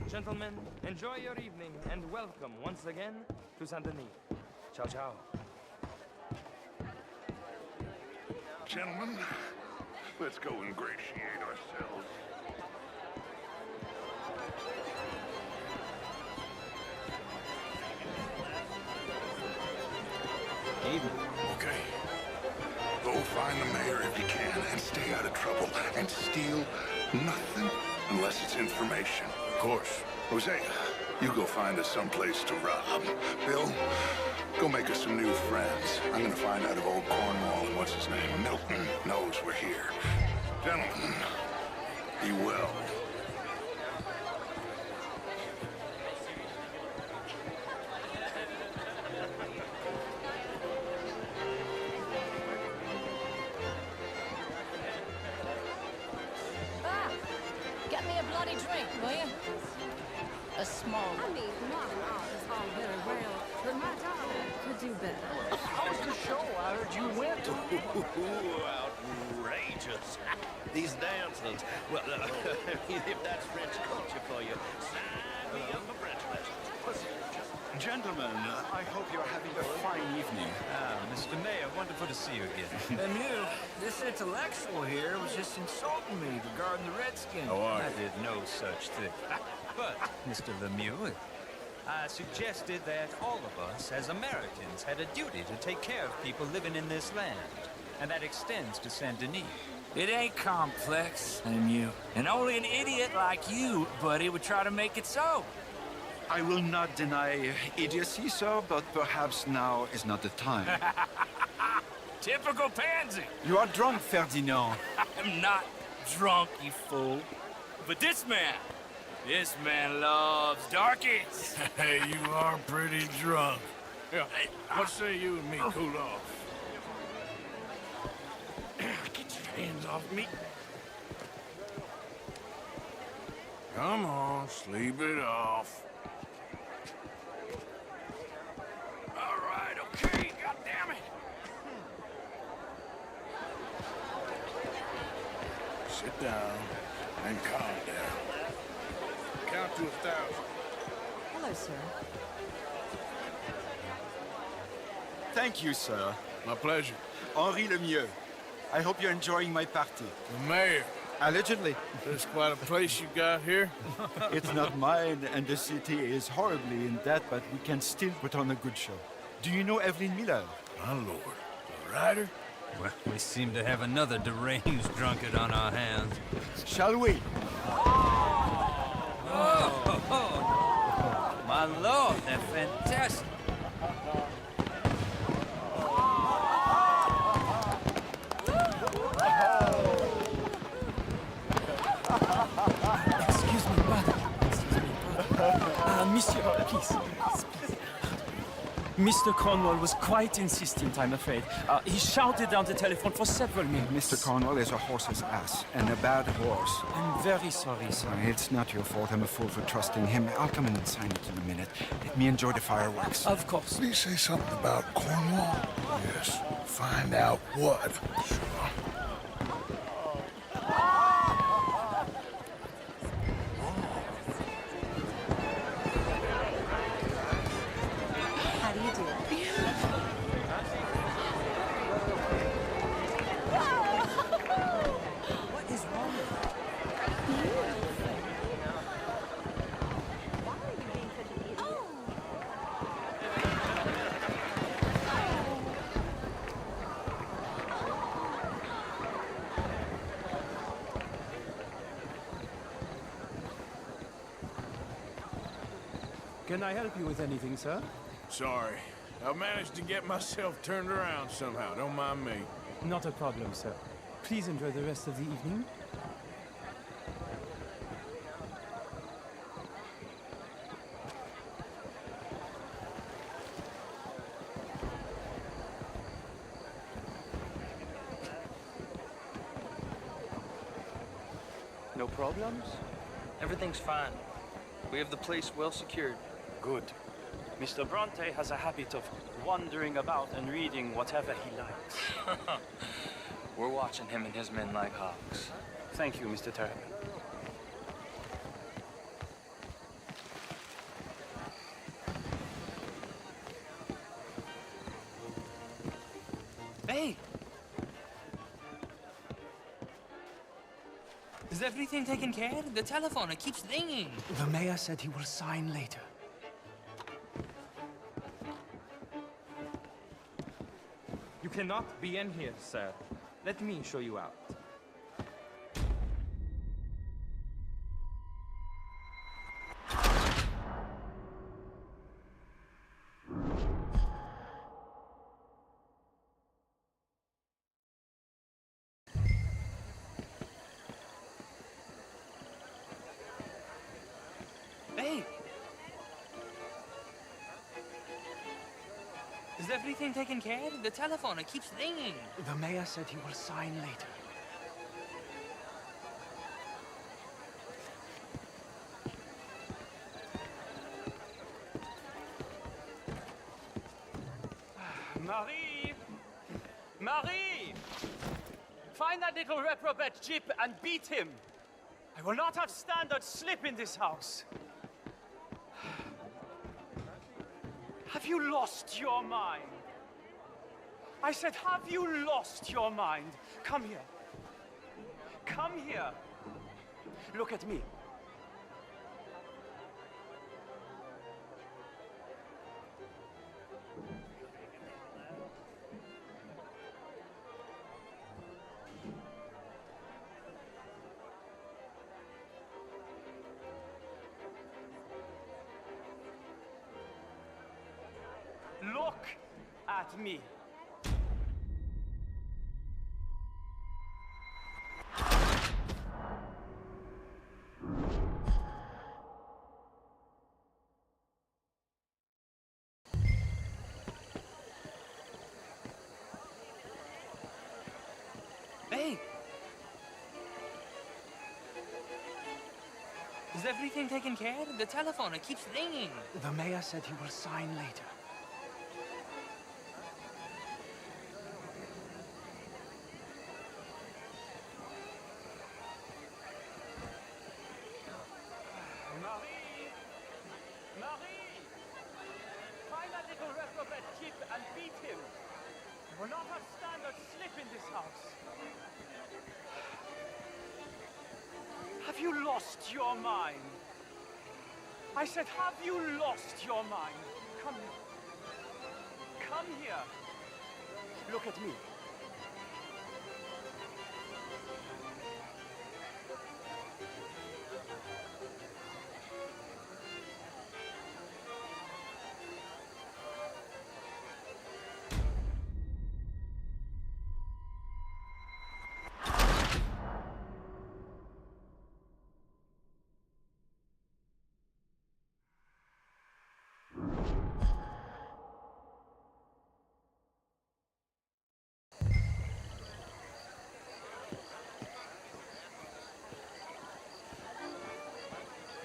Gentlemen, enjoy your evening and welcome once again to Saint Denis. Ciao, ciao. Gentlemen, let's go ingratiate ourselves. Okay. Go find the mayor if you can and stay out of trouble. And steal nothing unless it's information. Of course. Jose, you go find us someplace to rob. Bill, go make us some new friends. I'm gonna find out if old Cornwall and what's his name, Milton, knows we're here. Gentlemen, be well. Get me a bloody drink, will you? A small one. I mean, modern art is all very well, but my daughter could do better. How was the show I heard you went to? Outrageous. These dancers. Well, if that's French culture for you, sign me up for French lessons. Gentlemen, I hope you're having a fine evening. Mr. Mr. Mayor, wonderful to see you again. And you, this intellectual here was just insulting me regarding the Redskins. How are you? I did no such thing. But, Mr. Lemieux, I suggested that all of us, as Americans, had a duty to take care of people living in this land. And that extends to Saint Denis. It ain't complex, Lemieux. And only an idiot like you, buddy, would try to make it so. I will not deny idiocy, sir, but perhaps now is not the time. Typical pansy. You are drunk, Ferdinand. I'm not drunk, you fool. But this man loves darkies. Hey, you are pretty drunk. Yeah, what say you and me cool off? Get your hands off me. Come on, sleep it off. All right, okay, goddammit. Sit down and calm down. Count to 1,000. Hello, sir. Thank you, sir. My pleasure. Henri Lemieux. I hope you're enjoying my party. The mayor. Allegedly. There's quite a place you got here. It's not mine, and the city is horribly in debt, but we can still put on a good show. Do you know Evelyn Miller? My lord. The writer? Well, we seem to have another deranged drunkard on our hands. Shall we? Oh, my lord, they're fantastic. Excuse me, brother. Monsieur, please. Mr. Cornwall was quite insistent, I'm afraid. He shouted down the telephone for several minutes. Mr. Cornwall is a horse's ass, and a bad horse. I'm very sorry, sir. It's not your fault. I'm a fool for trusting him. I'll come in and sign it in a minute. Let me enjoy the fireworks. Of course. Did he say something about Cornwall? Yes. Find out what. Sure. How do you do? What is wrong with Can I help you with anything, sir? Sorry. I managed to get myself turned around somehow. Don't mind me. Not a problem, sir. Please enjoy the rest of the evening. No problems? Everything's fine. We have the place well secured. Good. Mr. Bronte has a habit of wandering about and reading whatever he likes. We're watching him and his men like hawks. Thank you, Mr. Turner. Hey! Is everything taken care of? The telephone, it keeps ringing. The mayor said he will sign later. You cannot be in here, sir. Let me show you out. Hey! Is everything taken care of? The telephone, it keeps ringing. The mayor said he will sign later. Marie! Marie! Find that little reprobate Jip and beat him. I will not have standard slip in this house. Have you lost your mind? I said, have you lost your mind? Come here. Come here. Look at me. Look at me. Hey! Is everything taken care of? The telephone, it keeps ringing. The mayor said he will sign later. Marie! Marie! Find that little reprobate Chip and beat him. We're not a standard slip in this house. Have you lost your mind? I said, have you lost your mind? Come here. Come here. Look at me.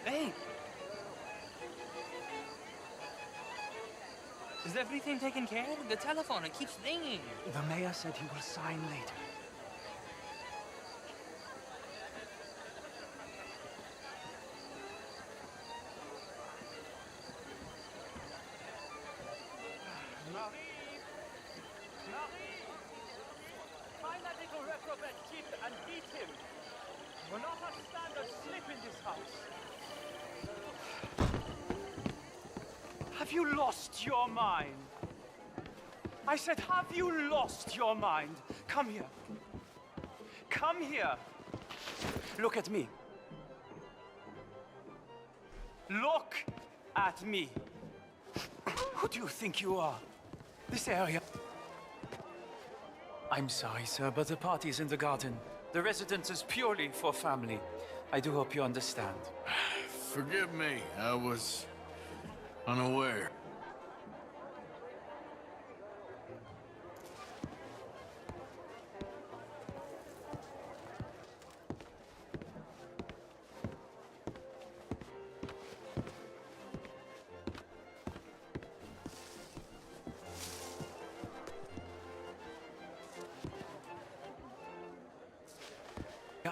Hey! Is everything taken care of? The telephone, it keeps ringing. The mayor said he will sign later. Marie! Marie! Find that little reprobate Chip and beat him. We're not a standard slip in this house. Have you lost your mind? I said, have you lost your mind? Come here. Come here. Look at me. Look at me. Who do you think you are? This area... I'm sorry, sir, but the party's in the garden. The residence is purely for family. I do hope you understand. Forgive me, I was unaware.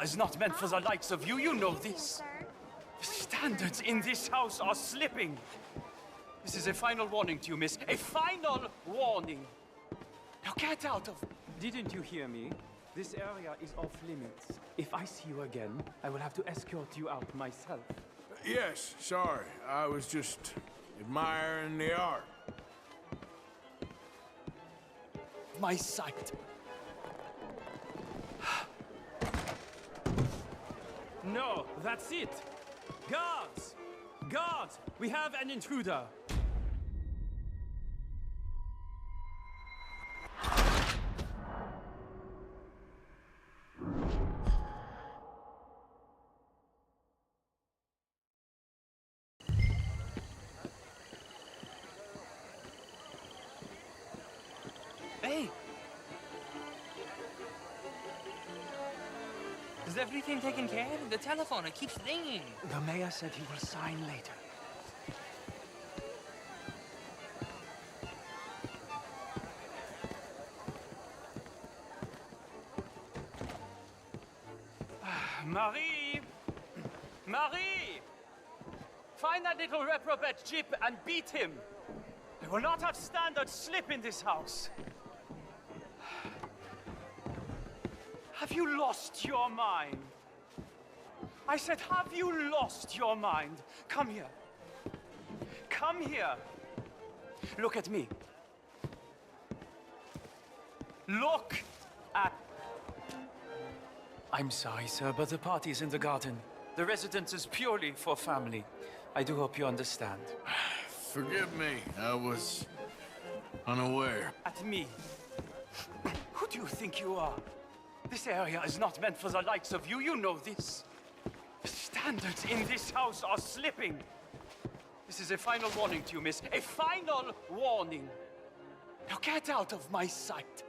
Is not meant for the likes of you, you know this. The standards in this house are slipping. This is a final warning to you, miss. A final warning. Now get out of... Didn't you hear me? This area is off limits. If I see you again, I will have to escort you out myself. Yes, sorry. I was just admiring the art. My sight. No, that's it! Guards! Guards! We have an intruder! Hey! Is everything taken care of? The telephone, it keeps ringing. The mayor said he will sign later. Marie! Marie! Find that little reprobate Chip and beat him. I will not have standard slip in this house. Have you lost your mind? I said, have you lost your mind? Come here. Come here. Look at me. Look at... I'm sorry, sir, but the party is in the garden. The residence is purely for family. I do hope you understand. Forgive me, I was unaware. At me. Who do you think you are? This area is not meant for the likes of you. You know this. The standards in this house are slipping. This is a final warning to you, miss. A final warning. Now get out of my sight.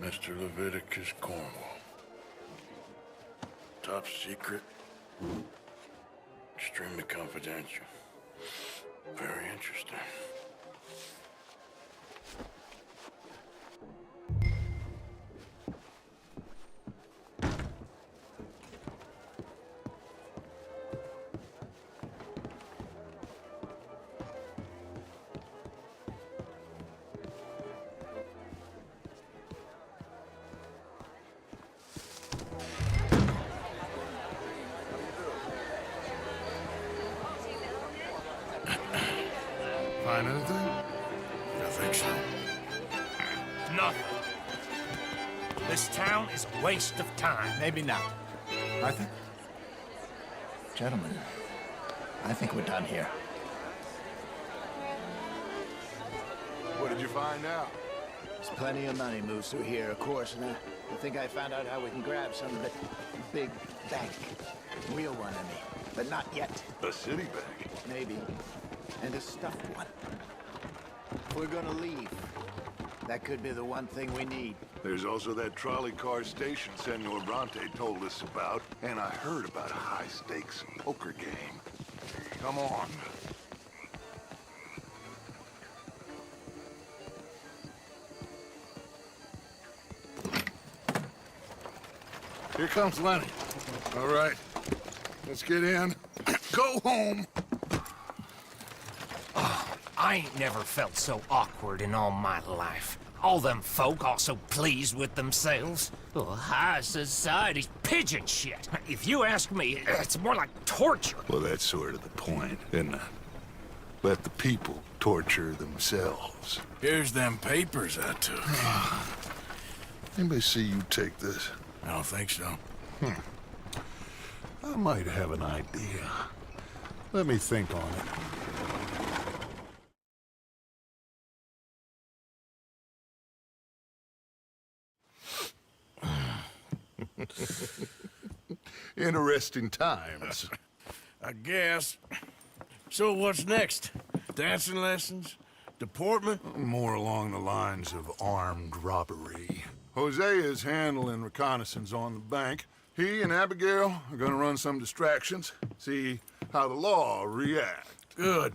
Mr. Leviticus Cornwall. Top secret. Extremely confidential. Very interesting. Find anything? I think so. Nothing. This town is a waste of time. Maybe not. Arthur? Gentlemen, I think we're done here. What did you find out? There's plenty of money moves through here, of course, and I think I found out how we can grab some of the big bank. Real one, I mean. But not yet. A city bank? Maybe. And a stuffed one. If we're gonna leave, that could be the one thing we need. There's also that trolley car station Senor Bronte told us about, and I heard about a high-stakes poker game. Come on. Here comes Lenny. All right, let's get in. Go home. I ain't never felt so awkward in all my life. All them folk all so pleased with themselves. Oh, high society's pigeon shit. If you ask me, it's more like torture. Well, that's sort of the point, isn't it? Let the people torture themselves. Here's them papers I took. Anybody see you take this? I don't think so. I might have an idea. Let me think on it. Interesting times. I guess. So what's next? Dancing lessons? Deportment? More along the lines of armed robbery. Hosea is handling reconnaissance on the bank. He and Abigail are gonna run some distractions, see how the law reacts. Good.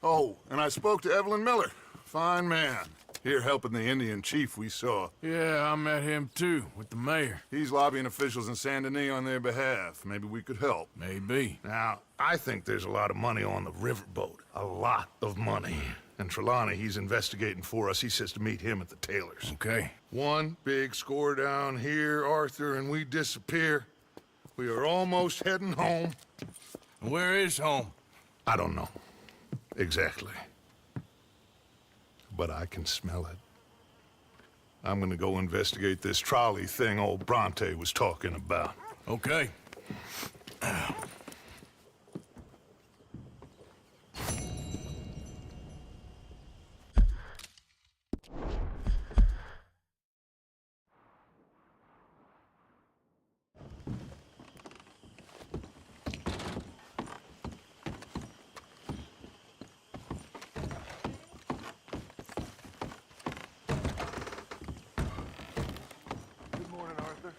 Oh, and I spoke to Evelyn Miller. Fine man. Here helping the Indian chief we saw. Yeah, I met him too, with the mayor. He's lobbying officials in Saint Denis on their behalf. Maybe we could help. Maybe. Now, I think there's a lot of money on the riverboat. A lot of money. And Trelawney, he's investigating for us. He says to meet him at the Taylor's. Okay. One big score down here, Arthur, and we disappear. We are almost heading home. Where is home? I don't know. Exactly. But I can smell it. I'm gonna go investigate this trolley thing old Bronte was talking about. Okay. Good morning, Arthur.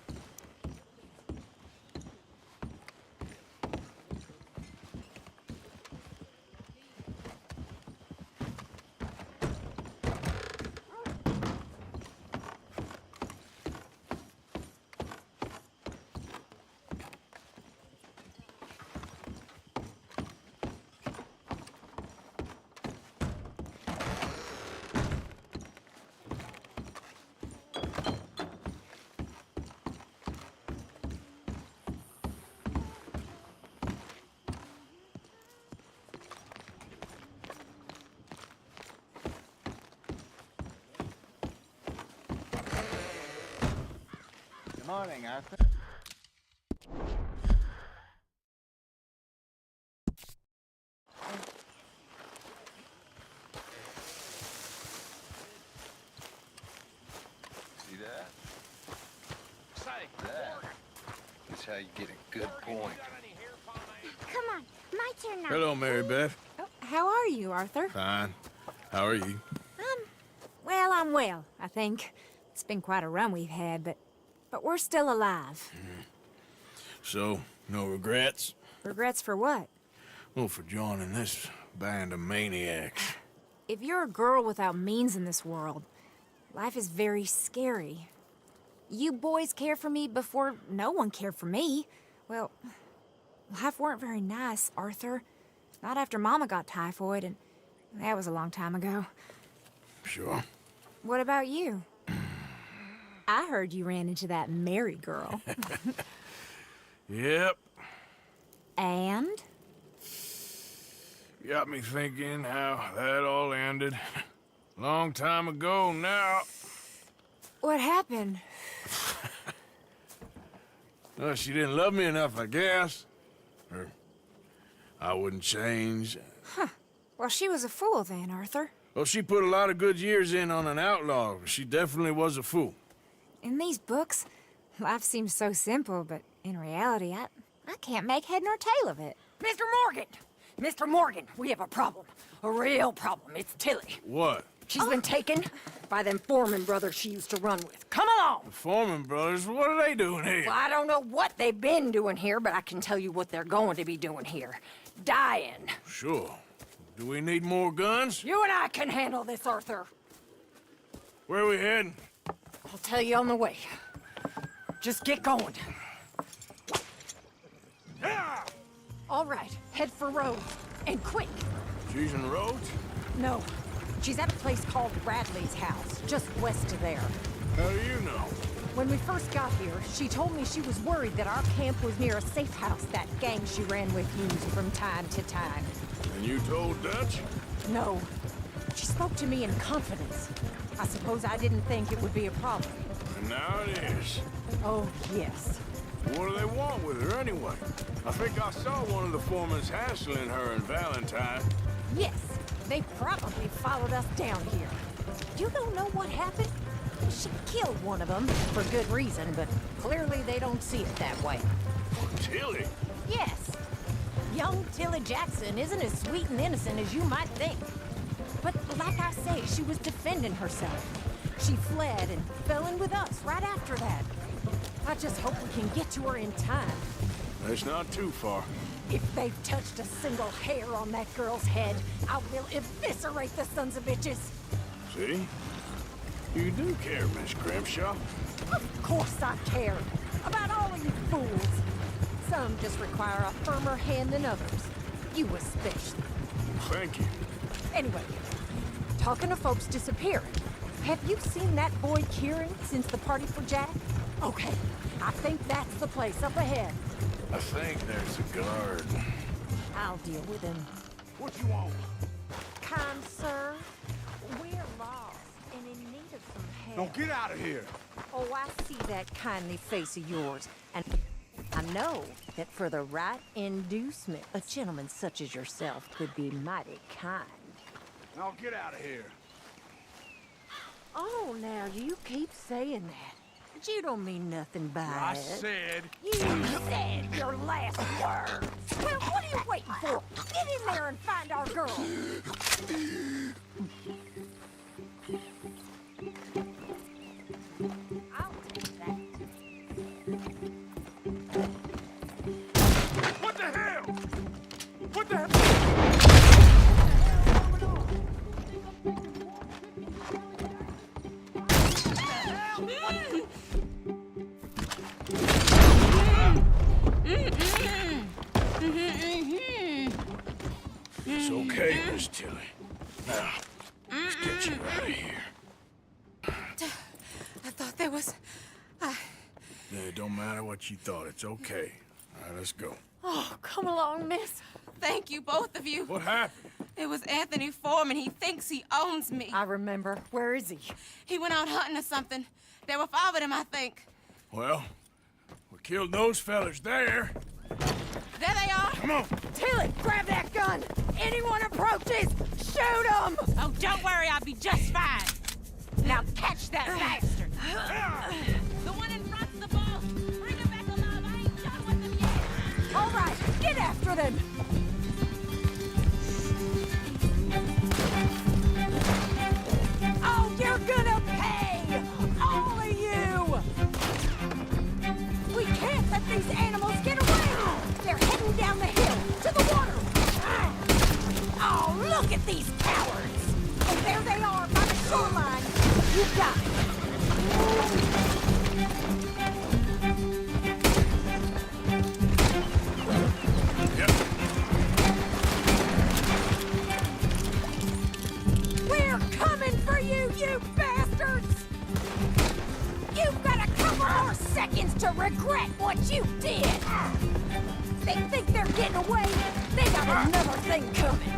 Good morning, Arthur. See that? That. That's how you get a good point. Come on, my turn now. Hello, Mary Beth. Oh, how are you, Arthur? Fine. How are you? Well, I'm well, I think. It's been quite a run we've had, but we're still alive. So, no regrets? Regrets for what? Well, for joining this band of maniacs. If you're a girl without means in this world, life is very scary. You boys cared for me before no one cared for me. Well, life weren't very nice, Arthur. Not after Mama got typhoid, and that was a long time ago. Sure. What about you? I heard you ran into that Mary girl. Yep. And? Got me thinking how that all ended. Long time ago now. What happened? Well, she didn't love me enough, I guess. Or I wouldn't change. Huh. Well, she was a fool then, Arthur. Well, she put a lot of good years in on an outlaw. She definitely was a fool. In these books, life seems so simple, but in reality, I can't make head nor tail of it. Mr. Morgan! Mr. Morgan, we have a problem. A real problem. It's Tilly. What? She's been taken by them Foreman brothers she used to run with. Come along! The Foreman brothers? What are they doing here? Well, I don't know what they've been doing here, but I can tell you what they're going to be doing here. Dying. Sure. Do we need more guns? You and I can handle this, Arthur. Where are we heading? I'll tell you on the way. Just get going. All right, head for Rhodes. And quick. She's in Rhodes? No. She's at a place called Bradley's house, just west of there. How do you know? When we first got here, she told me she was worried that our camp was near a safe house that gang she ran with used from time to time. And you told Dutch? No. She spoke to me in confidence. I suppose I didn't think it would be a problem. And now it is. Oh, yes. What do they want with her anyway? I think I saw one of the foremans hassling her and Valentine. Yes. They probably followed us down here. You don't know what happened? She killed one of them, for good reason, but clearly they don't see it that way. Tilly? Yes. Young Tilly Jackson isn't as sweet and innocent as you might think. But like I say, she was defending herself. She fled and fell in with us right after that. I just hope we can get to her in time. It's not too far. If they've touched a single hair on that girl's head, I will eviscerate the sons of bitches. See? You do care, Miss Grimshaw. Of course I care. About all of you fools. Some just require a firmer hand than others. You especially. Thank you. Anyway, talking of folks disappearing, have you seen that boy Kieran since the party for Jack? Okay, I think that's the place up ahead. I think there's a guard. I'll deal with him. What you want? Kind sir, we're lost and in need of some help. Now get out of here. Oh, I see that kindly face of yours. And I know that for the right inducement, a gentleman such as yourself could be mighty kind. Now get out of here. Oh, now you keep saying that. But you don't mean nothing by I it. said... You said your last words. Well, what are you waiting for? Get in there and find our girl. I'll take that. What the hell? What the hell? It's okay, Miss Tilly. Now, let's get you out of here. I thought there was... Yeah, it don't matter what you thought. It's okay. All right, let's go. Oh, come along, miss. Thank you, both of you. What happened? It was Anthony Foreman. He thinks he owns me. I remember. Where is he? He went out hunting or something. There were 5 of them, I think. Well, we killed those fellas there. There they are. Come on. Tilly, grab that gun. Anyone approaches, shoot them. Oh, don't worry. I'll be just fine. Now catch that bastard. The one in front's the boss. Bring him back alive. I ain't done with him yet. All right, get after them. Oh, you're gonna pay! All of you! We can't let these animals get away! They're heading down the hill, to the water! Oh, look at these cowards! And there they are by the shoreline! You got it! We're coming for you, you bastards! You've got a couple more seconds to regret what you did! They think they're getting away? They got another thing coming!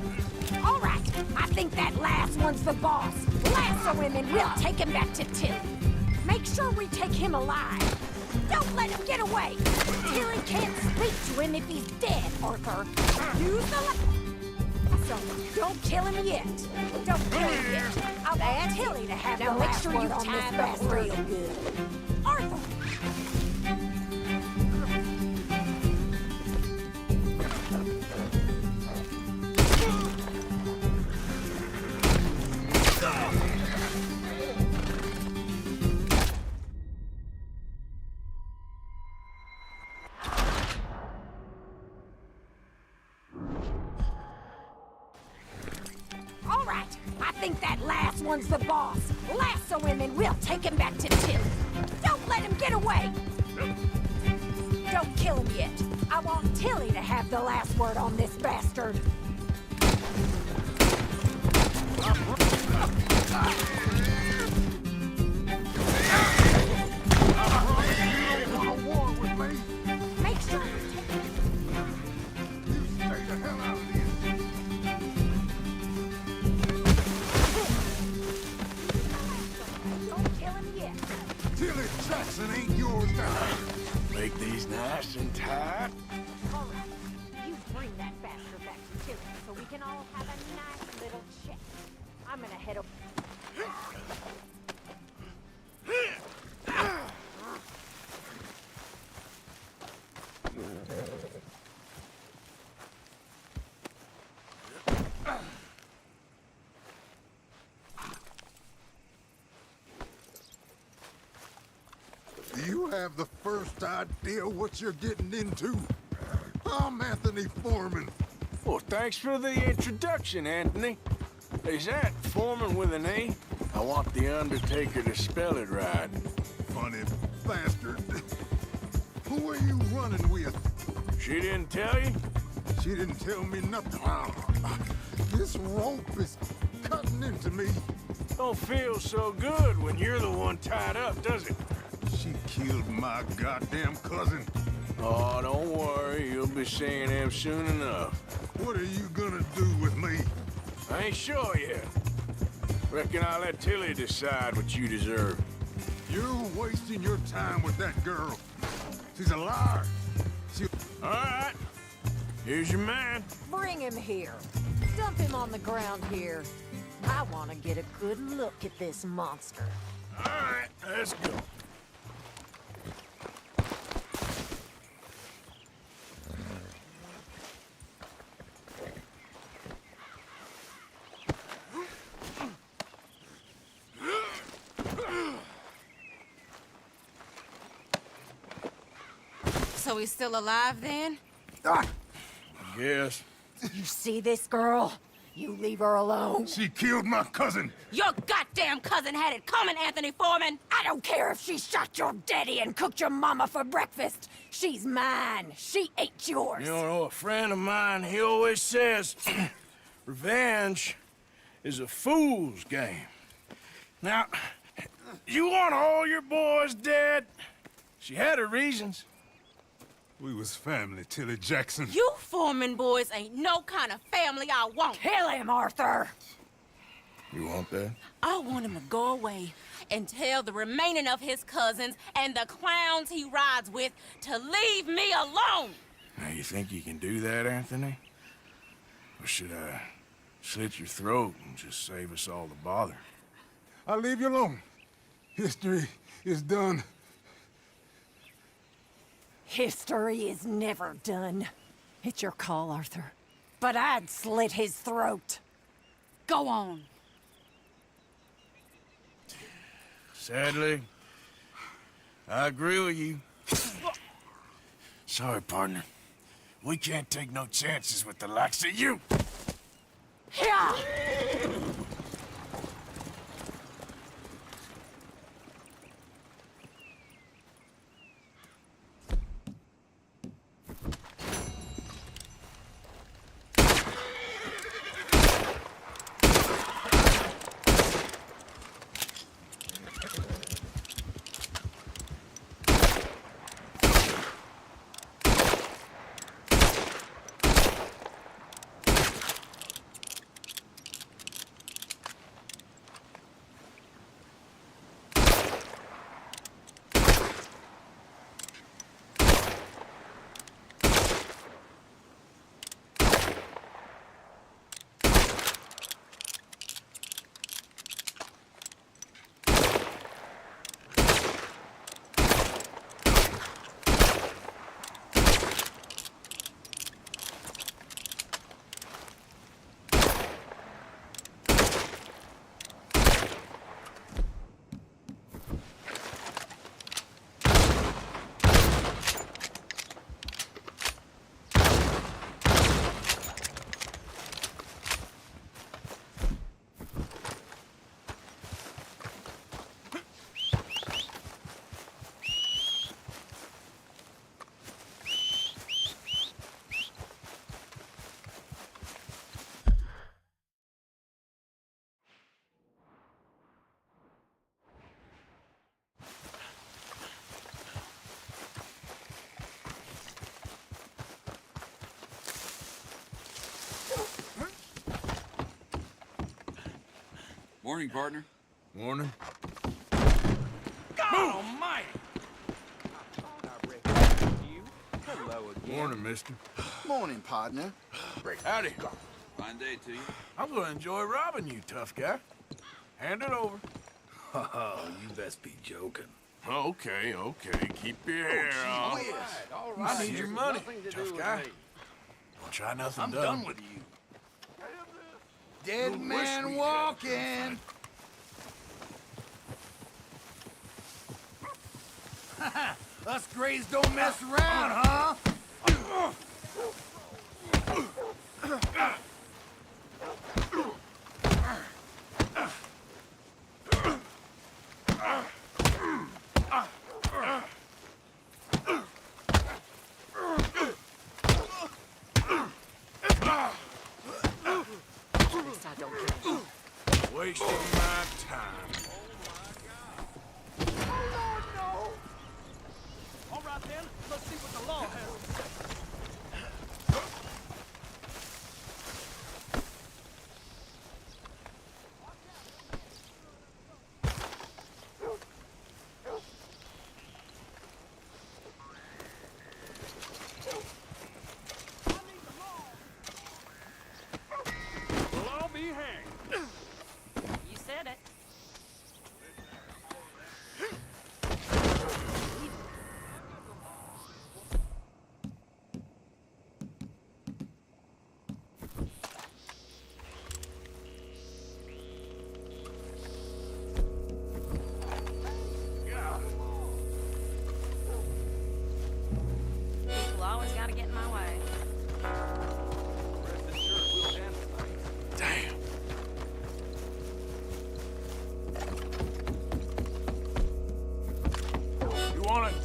All right, I think that last one's the boss. Lasso him and we'll take him back to Tilly. Make sure we take him alive. Don't let him get away! Tilly can't speak to him if he's dead, Arthur. Use the... So, don't kill him yet. Don't kill him yet. I want Tilly to have the last word on this bastard. Real good. Arthur! All right, I think that last one's the boss. Lasso him and we'll take him back to Tilly. Don't let him get away! Don't kill him yet. I want Tilly to have the last word on this bastard. Make sure You stay the hell out of here. don't kill him yet. Tilly Jackson ain't yours now. Make these nice and tight. All right, you bring that bastard back to Tilly so we can all have a nice little chat. I'm gonna head up. Do you have the first idea what you're getting into? I'm Anthony Foreman. Well, thanks for the introduction, Anthony. Is that Foreman with an E? I want the Undertaker to spell it right. Funny bastard. Who are you running with? She didn't tell you? She didn't tell me nothing. This rope is cutting into me. Don't feel so good when you're the one tied up, does it? She killed my goddamn cousin. Oh, don't worry. You'll be seeing him soon enough. What are you gonna do with me? I ain't sure yet. Reckon I'll let Tilly decide what you deserve. You're wasting your time with that girl. She's a liar. All right. Here's your man. Bring him here. Dump him on the ground here. I want to get a good look at this monster. All right, let's go. So he's still alive then? I guess. You see this girl? You leave her alone. She killed my cousin. Your goddamn cousin had it coming, Anthony Foreman. I don't care if she shot your daddy and cooked your mama for breakfast. She's mine. She ate yours. You know, a friend of mine, he always says, revenge is a fool's game. Now, you want all your boys dead? She had her reasons. We was family, Tilly Jackson. You Foreman boys ain't no kind of family I want. Kill him, Arthur. You want that? I want him to go away and tell the remaining of his cousins and the clowns he rides with to leave me alone. Now, you think you can do that, Anthony? Or should I slit your throat and just save us all the bother? I'll leave you alone. History is done. History is never done. It's your call, Arthur. But I'd slit his throat. Go on. Sadly, I agree with you. Sorry, partner. We can't take no chances with the likes of you. Yeah. Morning, partner. Morning. God almighty! Hello again. Morning, mister. Morning, partner. Howdy. Fine day to you. I'm gonna enjoy robbing you, tough guy. Hand it over. Oh, you best be joking. Okay, okay. Keep your hair on. All right. I need your money, tough guy. Don't try nothing I'm dumb. done with you. Dead man walking. Us Grays don't mess around, huh? Wasting my time. All right then, let's see what the law has to say.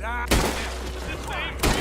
Die.